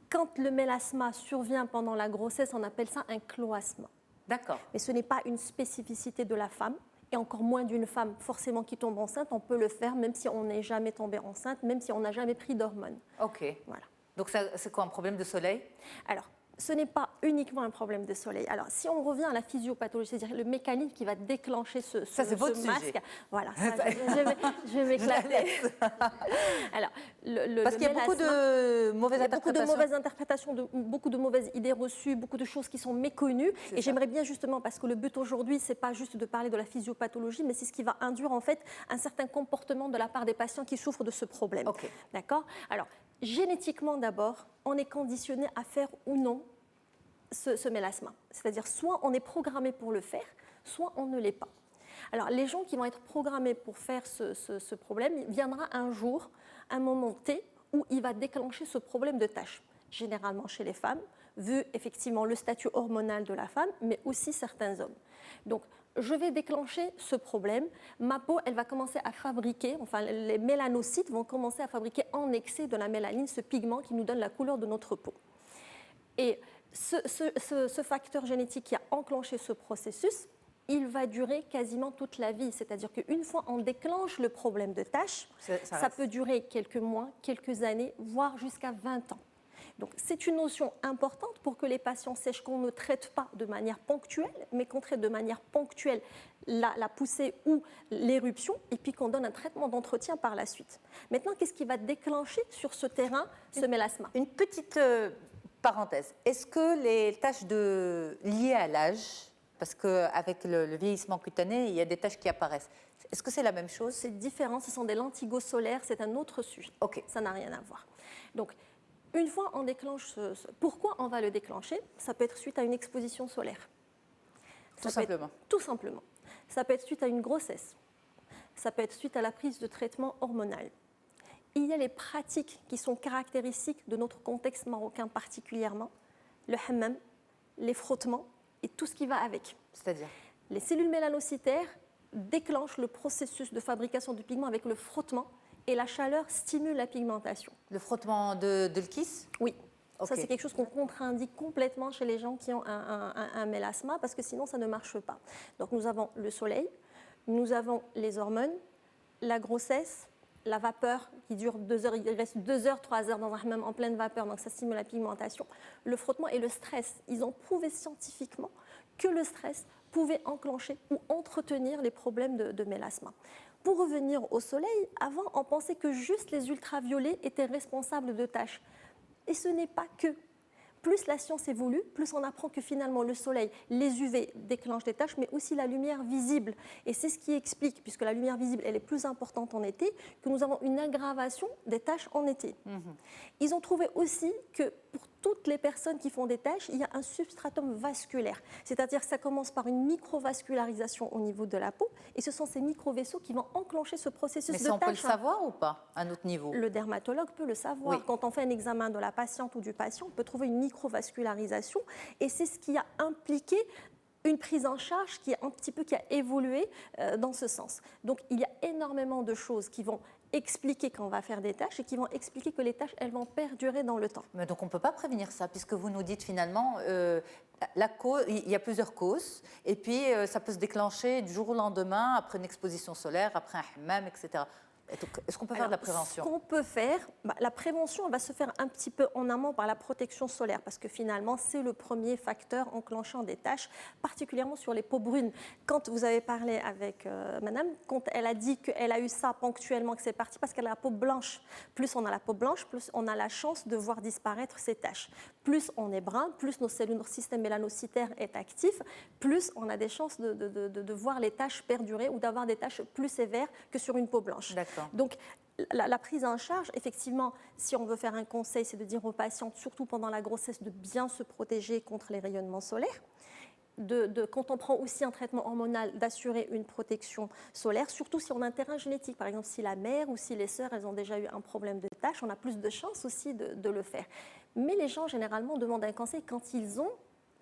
Quand le mélasma survient pendant la grossesse, on appelle ça un cloasma. D'accord. Mais ce n'est pas une spécificité de la femme, et encore moins d'une femme forcément qui tombe enceinte. On peut le faire même si on n'est jamais tombé enceinte, même si on n'a jamais pris d'hormones. Ok. Voilà. Donc c'est quoi, un problème de soleil? Alors, ce n'est pas uniquement un problème de soleil. Alors, si on revient à la physiopathologie, c'est-à-dire le mécanisme qui va déclencher ce masque, voilà, ça, je vais m'éclater. Alors, parce qu'il y a beaucoup de mauvaises interprétations, beaucoup de mauvaises idées reçues, beaucoup de choses qui sont méconnues. Et j'aimerais bien justement, parce que le but aujourd'hui, c'est pas juste de parler de la physiopathologie, mais c'est ce qui va induire en fait un certain comportement de la part des patients qui souffrent de ce problème. Okay. D'accord ? Alors, génétiquement d'abord, on est conditionné à faire ou non ce mélasma. C'est-à-dire soit on est programmé pour le faire, soit on ne l'est pas. Alors les gens qui vont être programmés pour faire ce problème, il viendra un jour, un moment T, où il va déclencher ce problème de tache. Généralement chez les femmes, vu effectivement le statut hormonal de la femme, mais aussi certains hommes. Donc, je vais déclencher ce problème, ma peau, elle va commencer à fabriquer, enfin les mélanocytes vont commencer à fabriquer en excès de la mélanine, ce pigment qui nous donne la couleur de notre peau. Et ce facteur génétique qui a enclenché ce processus, il va durer quasiment toute la vie. C'est-à-dire qu'une fois on déclenche le problème de tache, ça peut durer quelques mois, quelques années, voire jusqu'à 20 ans. Donc c'est une notion importante pour que les patients sachent qu'on ne traite pas de manière ponctuelle, mais qu'on traite de manière ponctuelle la poussée ou l'éruption, et puis qu'on donne un traitement d'entretien par la suite. Maintenant, qu'est-ce qui va déclencher sur ce terrain ce mélasma? Une petite parenthèse. Est-ce que les taches liées à l'âge, parce qu'avec le vieillissement cutané, il y a des taches qui apparaissent, est-ce que c'est la même chose? C'est différent, ce sont des lentigos solaires, c'est un autre sujet. Ok. Ça n'a rien à voir. Donc, une fois on déclenche pourquoi on va le déclencher? Ça peut être suite à une exposition solaire. Tout simplement. Tout simplement. Ça peut être suite à une grossesse. Ça peut être suite à la prise de traitement hormonal. Il y a les pratiques qui sont caractéristiques de notre contexte marocain particulièrement. Le hammam, les frottements et tout ce qui va avec. C'est-à-dire? Les cellules mélanocytaires déclenchent le processus de fabrication du pigment avec le frottement. Et la chaleur stimule la pigmentation. Le frottement de l'kiss? Oui. Okay. Ça, c'est quelque chose qu'on contre-indique complètement chez les gens qui ont un mélasma, parce que sinon, ça ne marche pas. Donc, nous avons le soleil, nous avons les hormones, la grossesse, la vapeur qui dure 2 heures, il reste 2 heures, 3 heures dans un hammam en pleine vapeur, donc ça stimule la pigmentation, le frottement et le stress. Ils ont prouvé scientifiquement que le stress pouvait enclencher ou entretenir les problèmes de mélasma. Pour revenir au soleil, avant, on pensait que juste les ultraviolets étaient responsables de taches. Et ce n'est pas que. Plus la science évolue, plus on apprend que finalement le soleil, les UV déclenchent des taches, mais aussi la lumière visible. Et c'est ce qui explique, puisque la lumière visible elle est plus importante en été, que nous avons une aggravation des taches en été. Ils ont trouvé aussi que pour toutes les personnes qui font des taches, il y a un substratum vasculaire. C'est-à-dire que ça commence par une microvascularisation au niveau de la peau, et ce sont ces microvaisseaux qui vont enclencher ce processus de tache. Mais ça, on peut le savoir ou pas, à notre niveau? Le dermatologue peut le savoir. Oui. Quand on fait un examen de la patiente ou du patient, on peut trouver une microvascularisation, et c'est ce qui a impliqué une prise en charge qui a évolué dans ce sens. Donc il y a énormément de choses qui vont expliquer qu'on va faire des tâches et qui vont expliquer que les tâches, elles vont perdurer dans le temps. Mais donc on ne peut pas prévenir ça, puisque vous nous dites finalement, il y a plusieurs causes, et puis ça peut se déclencher du jour au lendemain, après une exposition solaire, après un hammam, etc. Est-ce qu'on peut faire de la prévention? Ce qu'on peut faire, la prévention elle va se faire un petit peu en amont par la protection solaire, parce que finalement, c'est le premier facteur enclenchant des taches, particulièrement sur les peaux brunes. Quand vous avez parlé avec madame, quand elle a dit qu'elle a eu ça ponctuellement, que c'est parti parce qu'elle a la peau blanche. Plus on a la peau blanche, plus on a la chance de voir disparaître ces taches. Plus on est brun, plus notre système mélanocytaire est actif, plus on a des chances de voir les taches perdurer ou d'avoir des taches plus sévères que sur une peau blanche. Donc, la prise en charge, effectivement, si on veut faire un conseil, c'est de dire aux patientes, surtout pendant la grossesse, de bien se protéger contre les rayonnements solaires. Quand on prend aussi un traitement hormonal, d'assurer une protection solaire, surtout si on a un terrain génétique. Par exemple, si la mère ou si les sœurs, elles ont déjà eu un problème de tache, on a plus de chances aussi de le faire. Mais les gens, généralement, demandent un conseil quand ils ont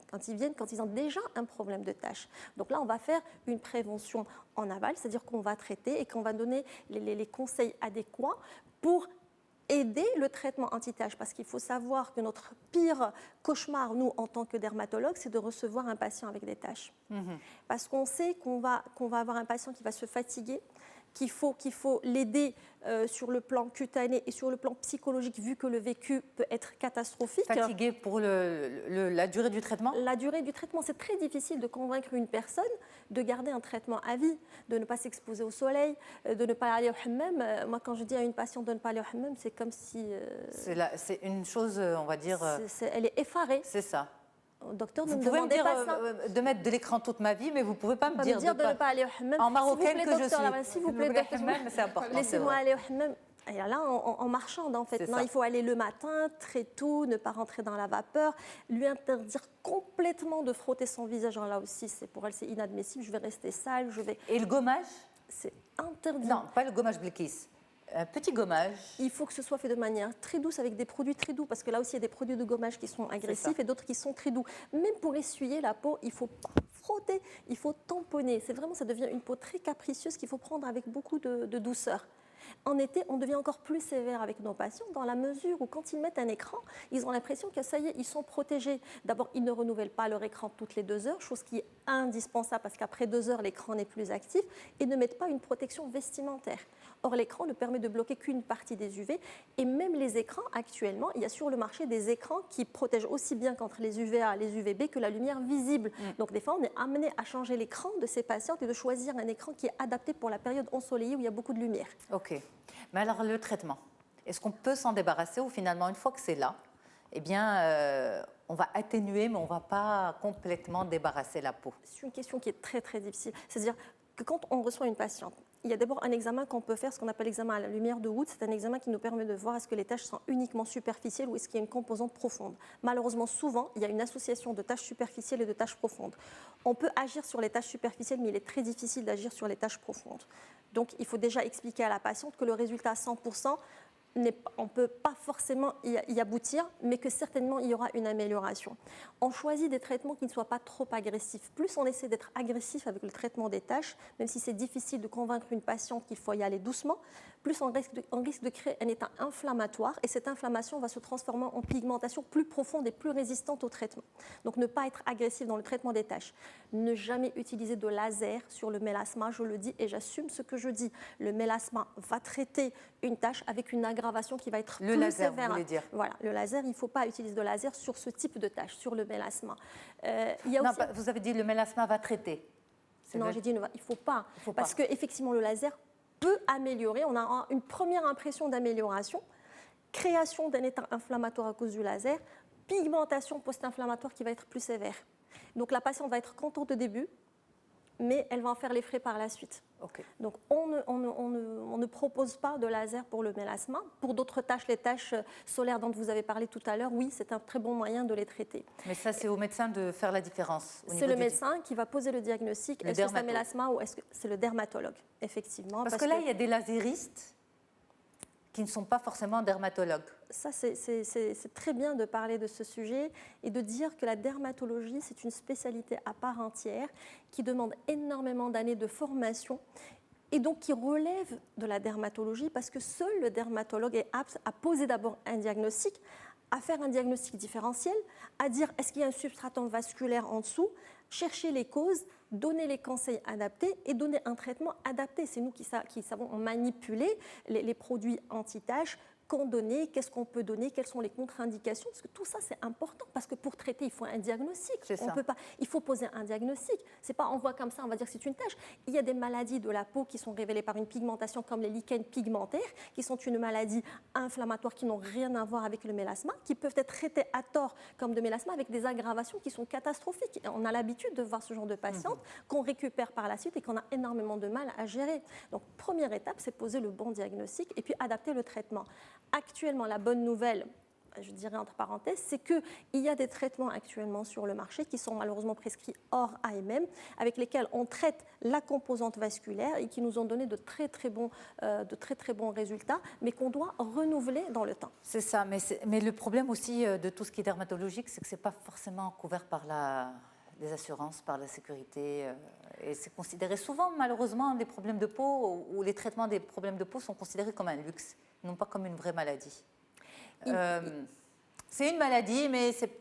quand ils viennent, quand ils ont déjà un problème de taches. Donc là, on va faire une prévention en aval, c'est-à-dire qu'on va traiter et qu'on va donner les conseils adéquats pour aider le traitement anti-taches, parce qu'il faut savoir que notre pire cauchemar, nous, en tant que dermatologue, c'est de recevoir un patient avec des taches. Parce qu'on sait qu'on va avoir un patient qui va se fatiguer, qu'il faut l'aider sur le plan cutané et sur le plan psychologique, vu que le vécu peut être catastrophique. Fatigué pour la durée du traitement? La durée du traitement, c'est très difficile de convaincre une personne de garder un traitement à vie, de ne pas s'exposer au soleil, de ne pas aller au hammam. Moi, quand je dis à une patiente de ne pas aller au hammam, c'est comme si... c'est une chose, on va dire... elle est effarée. C'est ça. Docteur, vous pouvez me dire de mettre de l'écran toute ma vie, mais vous ne pouvez pas me dire de ne pas aller au hammam. En marocain que je suis. S'il vous plaît, docteur, c'est important. Laissez-moi aller au hammam. Et là, en marchand, en fait. Non, il faut aller le matin, très tôt, ne pas rentrer dans la vapeur, lui interdire complètement de frotter son visage. Alors là aussi, pour elle, c'est inadmissible. Je vais rester sale, Et le gommage? C'est interdit. Non, pas le gommage Bilkis. Un petit gommage. Il faut que ce soit fait de manière très douce, avec des produits très doux, parce que là aussi, il y a des produits de gommage qui sont agressifs et d'autres qui sont très doux. Même pour essuyer la peau, il ne faut pas frotter, il faut tamponner. C'est vraiment, ça devient une peau très capricieuse qu'il faut prendre avec beaucoup de douceur. En été, on devient encore plus sévère avec nos patients dans la mesure où quand ils mettent un écran, ils ont l'impression que ça y est, ils sont protégés. D'abord, ils ne renouvellent pas leur écran toutes les 2 heures, chose qui est indispensable parce qu'après 2 heures, l'écran n'est plus actif, et ne mettent pas une protection vestimentaire. Or, l'écran ne permet de bloquer qu'une partie des UV, et même les écrans, actuellement, il y a sur le marché des écrans qui protègent aussi bien contre les UVA et les UVB que la lumière visible. Donc, des fois, on est amené à changer l'écran de ces patientes et de choisir un écran qui est adapté pour la période ensoleillée où il y a beaucoup de lumière. Ok. Mais alors, le traitement, est-ce qu'on peut s'en débarrasser ou finalement, une fois que c'est là, eh bien, on va atténuer, mais on ne va pas complètement débarrasser la peau? C'est une question qui est très, très difficile. C'est-à-dire que quand on reçoit une patiente, il y a d'abord un examen qu'on peut faire, ce qu'on appelle l'examen à la lumière de Wood. C'est un examen qui nous permet de voir est-ce que les taches sont uniquement superficielles ou est-ce qu'il y a une composante profonde. Malheureusement, souvent, il y a une association de taches superficielles et de taches profondes. On peut agir sur les taches superficielles, mais il est très difficile d'agir sur les taches profondes. Donc, il faut déjà expliquer à la patiente que le résultat à 100%, on ne peut pas forcément y aboutir, mais que certainement il y aura une amélioration. On choisit des traitements qui ne soient pas trop agressifs. Plus on essaie d'être agressif avec le traitement des taches, même si c'est difficile de convaincre une patiente qu'il faut y aller doucement, plus on risque de créer un état inflammatoire, et cette inflammation va se transformer en pigmentation plus profonde et plus résistante au traitement. Donc ne pas être agressif dans le traitement des taches. Ne jamais utiliser de laser sur le mélasma, je le dis et j'assume ce que je dis. Le mélasma va traiter une tache avec une aggravation qui va être plus laser, sévère. Vous voulez dire. Voilà, le laser, il ne faut pas utiliser de laser sur ce type de tache, sur le mélasma. Vous avez dit le mélasma va traiter. Non, j'ai dit il ne faut pas. Parce qu'effectivement, le laser peut améliorer. On a une première impression d'amélioration, création d'un état inflammatoire à cause du laser, pigmentation post-inflammatoire qui va être plus sévère. Donc la patiente va être contente au début, mais elle va en faire les frais par la suite. Okay. Donc on ne propose pas de laser pour le mélasma. Pour d'autres tâches, les tâches solaires dont vous avez parlé tout à l'heure, oui, c'est un très bon moyen de les traiter. Mais ça, c'est au médecin de faire la différence. C'est le médecin qui va poser le diagnostic. Est-ce que c'est un mélasma ou est-ce que c'est le dermatologue, effectivement. Parce que là, il y a des laséristes qui ne sont pas forcément dermatologues. Ça, c'est très bien de parler de ce sujet et de dire que la dermatologie, c'est une spécialité à part entière qui demande énormément d'années de formation et donc qui relève de la dermatologie parce que seul le dermatologue est apte à poser d'abord un diagnostic, à faire un diagnostic différentiel, à dire est-ce qu'il y a un substratum vasculaire en dessous, chercher les causes, donner les conseils adaptés et donner un traitement adapté. C'est nous qui savons manipuler les produits anti-taches, qu'en donner, qu'est-ce qu'on peut donner, quelles sont les contre-indications, parce que tout ça c'est important, parce que pour traiter il faut un diagnostic, il faut poser un diagnostic, c'est pas on voit comme ça, on va dire que c'est une tache. Il y a des maladies de la peau qui sont révélées par une pigmentation comme les lichens pigmentaires, qui sont une maladie inflammatoire qui n'ont rien à voir avec le mélasma, qui peuvent être traitées à tort comme de mélasma avec des aggravations qui sont catastrophiques. Et on a l'habitude de voir ce genre de patientes qu'on récupère par la suite et qu'on a énormément de mal à gérer. Donc première étape, c'est poser le bon diagnostic et puis adapter le traitement. Actuellement, la bonne nouvelle, je dirais entre parenthèses, c'est qu'il y a des traitements actuellement sur le marché qui sont malheureusement prescrits hors AMM, avec lesquels on traite la composante vasculaire et qui nous ont donné de très très bons résultats, mais qu'on doit renouveler dans le temps. C'est ça, mais le problème aussi de tout ce qui est dermatologique, c'est que ce n'est pas forcément couvert par les assurances, par la sécurité. Et c'est considéré souvent, malheureusement, des problèmes de peau, ou les traitements des problèmes de peau sont considérés comme un luxe, non pas comme une vraie maladie. C'est une maladie, mais c'est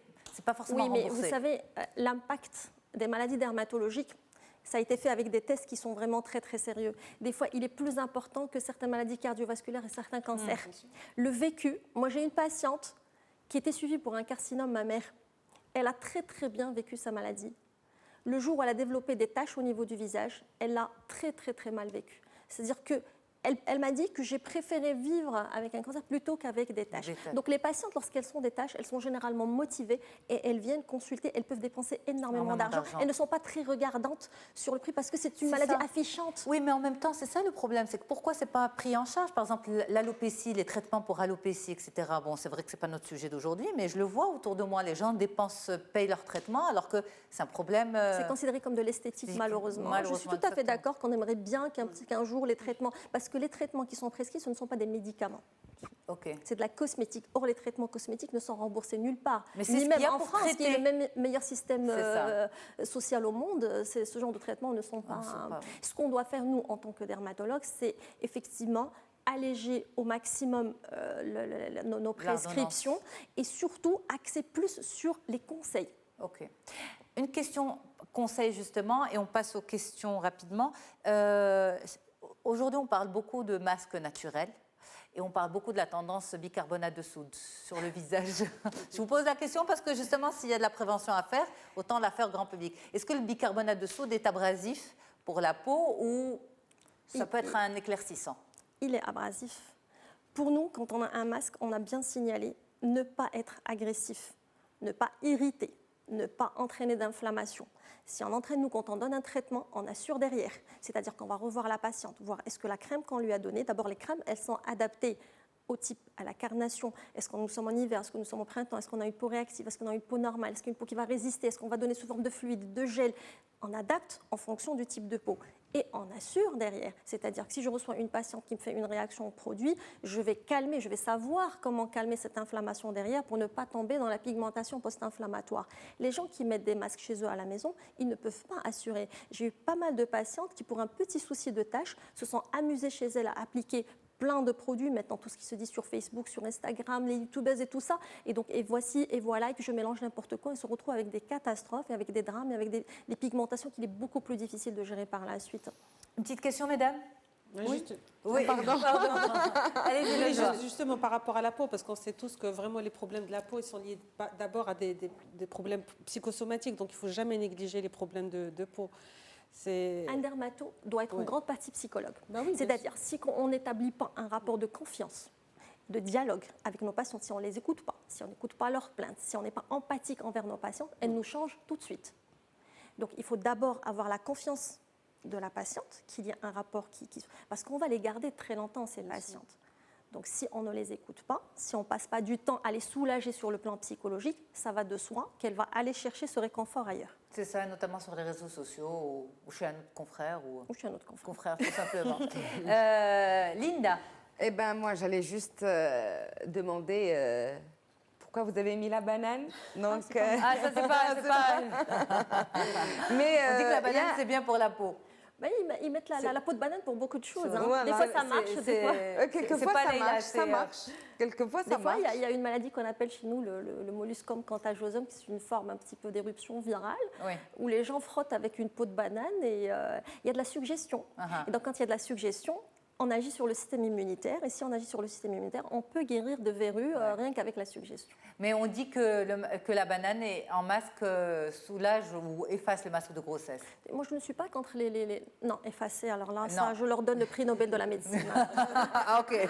pas forcément remboursé. Oui, mais vous savez, l'impact des maladies dermatologiques, ça a été fait avec des tests qui sont vraiment très très sérieux. Des fois, il est plus important que certaines maladies cardiovasculaires et certains cancers. Le vécu, moi j'ai une patiente qui était suivie pour un carcinome mammaire. Elle a très très bien vécu sa maladie. Le jour où elle a développé des taches au niveau du visage, elle l'a très très très mal vécu. C'est-à-dire que elle m'a dit que j'ai préféré vivre avec un cancer plutôt qu'avec des taches. Donc les patientes, lorsqu'elles sont des taches, elles sont généralement motivées et elles viennent consulter. Elles peuvent dépenser énormément d'argent. Elles ne sont pas très regardantes sur le prix parce que c'est une maladie affichante. Oui, mais en même temps, c'est ça le problème. C'est que pourquoi c'est pas pris en charge? Par exemple, l'alopécie, les traitements pour alopécie, etc. Bon, c'est vrai que c'est pas notre sujet d'aujourd'hui, mais je le vois autour de moi. Les gens payent leur traitement alors que c'est un problème... C'est considéré comme de l'esthétique, malheureusement. Je suis tout à fait d'accord qu'on aimerait bien qu'un jour les traitements... Parce que les traitements qui sont prescrits, ce ne sont pas des médicaments. C'est de la cosmétique. Or, les traitements cosmétiques ne sont remboursés nulle part. Mais ni même en France, qui est le meilleur système social au monde. Ce genre de traitements ne sont pas... Ce qu'on doit faire, nous, en tant que dermatologues, c'est effectivement alléger au maximum nos prescriptions et surtout axer plus sur les conseils. Ok. Une question conseil, justement, et on passe aux questions rapidement. Aujourd'hui, on parle beaucoup de masques naturels et on parle beaucoup de la tendance bicarbonate de soude sur le visage. Je vous pose la question parce que justement, s'il y a de la prévention à faire, autant la faire grand public. Est-ce que le bicarbonate de soude est abrasif pour la peau ou ça peut être un éclaircissant? Il est abrasif. Pour nous, quand on a un masque, on a bien signalé ne pas être agressif, ne pas irriter, ne pas entraîner d'inflammation. Si on entraîne, nous, quand on donne un traitement, on assure derrière. C'est-à-dire qu'on va revoir la patiente, voir est-ce que la crème qu'on lui a donnée, d'abord les crèmes, elles sont adaptées au type, à la carnation. Est-ce que nous sommes en hiver? Est-ce que nous sommes au printemps? Est-ce qu'on a une peau réactive? Est-ce qu'on a une peau normale? Est-ce qu'on a une peau qui va résister? Est-ce qu'on va donner sous forme de fluide, de gel? On adapte en fonction du type de peau. Et on assure derrière. C'est-à-dire que si je reçois une patiente qui me fait une réaction au produit, je vais calmer, je vais savoir comment calmer cette inflammation derrière pour ne pas tomber dans la pigmentation post-inflammatoire. Les gens qui mettent des masques chez eux à la maison, ils ne peuvent pas assurer. J'ai eu pas mal de patientes qui, pour un petit souci de tache, se sont amusées chez elles à appliquer plein de produits, maintenant tout ce qui se dit sur Facebook, sur Instagram, les youtubeuses et tout ça. Et donc, et voici, et voilà, et puis je mélange n'importe quoi et se retrouve avec des catastrophes, et avec des drames, et avec des pigmentations qu'il est beaucoup plus difficile de gérer par la suite. Une petite question, mesdames? Oui. Pardon. Allez, justement, par rapport à la peau, parce qu'on sait tous que vraiment les problèmes de la peau, ils sont liés d'abord à des problèmes psychosomatiques, donc il ne faut jamais négliger les problèmes de peau. Un dermato doit être en grande partie psychologue. C'est-à-dire, si on n'établit pas un rapport de confiance, de dialogue avec nos patients, si on ne les écoute pas, si on n'écoute pas leurs plaintes, si on n'est pas empathique envers nos patients, elles nous changent tout de suite. Donc, il faut d'abord avoir la confiance de la patiente, qu'il y ait un rapport parce qu'on va les garder très longtemps, ces patientes. Donc, si on ne les écoute pas, si on ne passe pas du temps à les soulager sur le plan psychologique, ça va de soi qu'elle va aller chercher ce réconfort ailleurs. C'est ça, notamment sur les réseaux sociaux ou chez un autre confrère ou chez un autre confrère, tout simplement. Linda? Eh bien, moi, j'allais juste demander pourquoi vous avez mis la banane. Donc, ça, c'est pas... Mais, on dit que la banane, c'est bien pour la peau. Ben, ils mettent la peau de banane pour beaucoup de choses. Hein. Des fois, ça marche. Quelquefois, ça marche. Quelquefois, ça marche. Des fois, il y a une maladie qu'on appelle chez nous le molluscum contagiosum, qui est une forme un petit peu d'éruption virale, où les gens frottent avec une peau de banane et il y a de la suggestion. Et donc, quand il y a de la suggestion, on agit sur le système immunitaire. Et si on agit sur le système immunitaire, on peut guérir de verrues rien qu'avec la suggestion. Mais on dit que la banane en masque soulage ou efface le masque de grossesse. Moi, je ne suis pas contre les... Non, effacer. Alors là, ça, je leur donne le prix Nobel de la médecine. Ah, ok.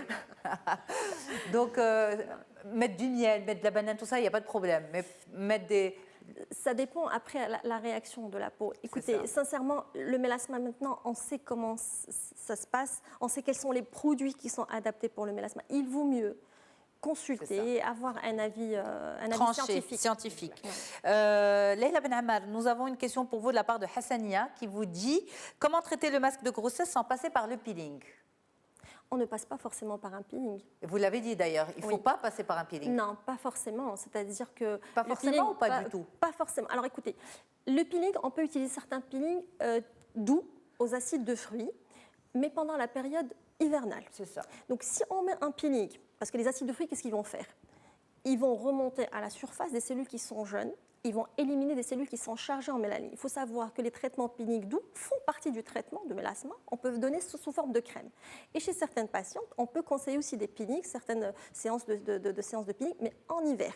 Donc, mettre du miel, mettre de la banane, tout ça, il n'y a pas de problème. Mais mettre des... Ça dépend après la réaction de la peau. Écoutez, sincèrement, le mélasma maintenant, on sait comment ça se passe, on sait quels sont les produits qui sont adaptés pour le mélasma. Il vaut mieux consulter, avoir un avis tranché, scientifique. Leïla Ben Ammar, nous avons une question pour vous de la part de Hassania qui vous dit comment traiter le masque de grossesse sans passer par le peeling? On ne passe pas forcément par un peeling. Vous l'avez dit d'ailleurs, il ne faut pas passer par un peeling. Non, pas forcément. C'est-à-dire que... Pas forcément ou pas du tout? Pas forcément. Alors écoutez, le peeling, on peut utiliser certains peelings doux aux acides de fruits, mais pendant la période hivernale. C'est ça. Donc si on met un peeling, parce que les acides de fruits, qu'est-ce qu'ils vont faire? Ils vont remonter à la surface des cellules qui sont jeunes, ils vont éliminer des cellules qui sont chargées en mélanine. Il faut savoir que les traitements peeling doux font partie du traitement de mélasma. On peut donner sous forme de crème. Et chez certaines patientes, on peut conseiller aussi des peelings, certaines séances de séances de peeling, mais en hiver.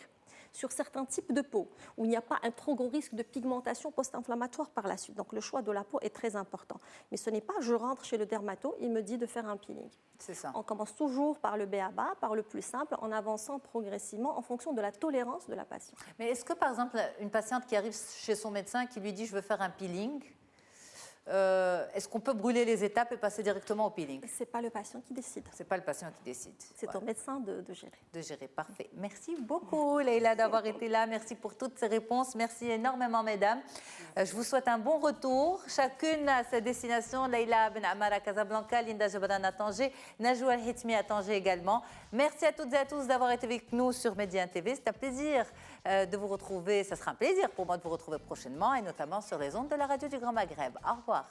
Sur certains types de peau, où il n'y a pas un trop gros risque de pigmentation post-inflammatoire par la suite. Donc le choix de la peau est très important. Mais ce n'est pas je rentre chez le dermato, il me dit de faire un peeling. C'est ça. On commence toujours par le b.a.-ba, par le plus simple, en avançant progressivement en fonction de la tolérance de la patiente. Mais est-ce que par exemple, une patiente qui arrive chez son médecin qui lui dit je veux faire un peeling, est-ce qu'on peut brûler les étapes et passer directement au peeling? Ce n'est pas le patient qui décide. Ce n'est pas le patient qui décide. C'est au médecin de gérer. De gérer, parfait. Merci beaucoup Leïla d'avoir été là. Merci pour toutes ces réponses. Merci énormément mesdames. Je vous souhaite un bon retour. Chacune à sa destination. Leïla Ben Ammar à Casablanca, Linda Jebran à Tanger, Najwa Al-Hitmi à Tanger également. Merci à toutes et à tous d'avoir été avec nous sur Médien TV. C'est un plaisir de vous retrouver. Ce sera un plaisir pour moi de vous retrouver prochainement et notamment sur les ondes de la radio du Grand Maghreb. Au revoir.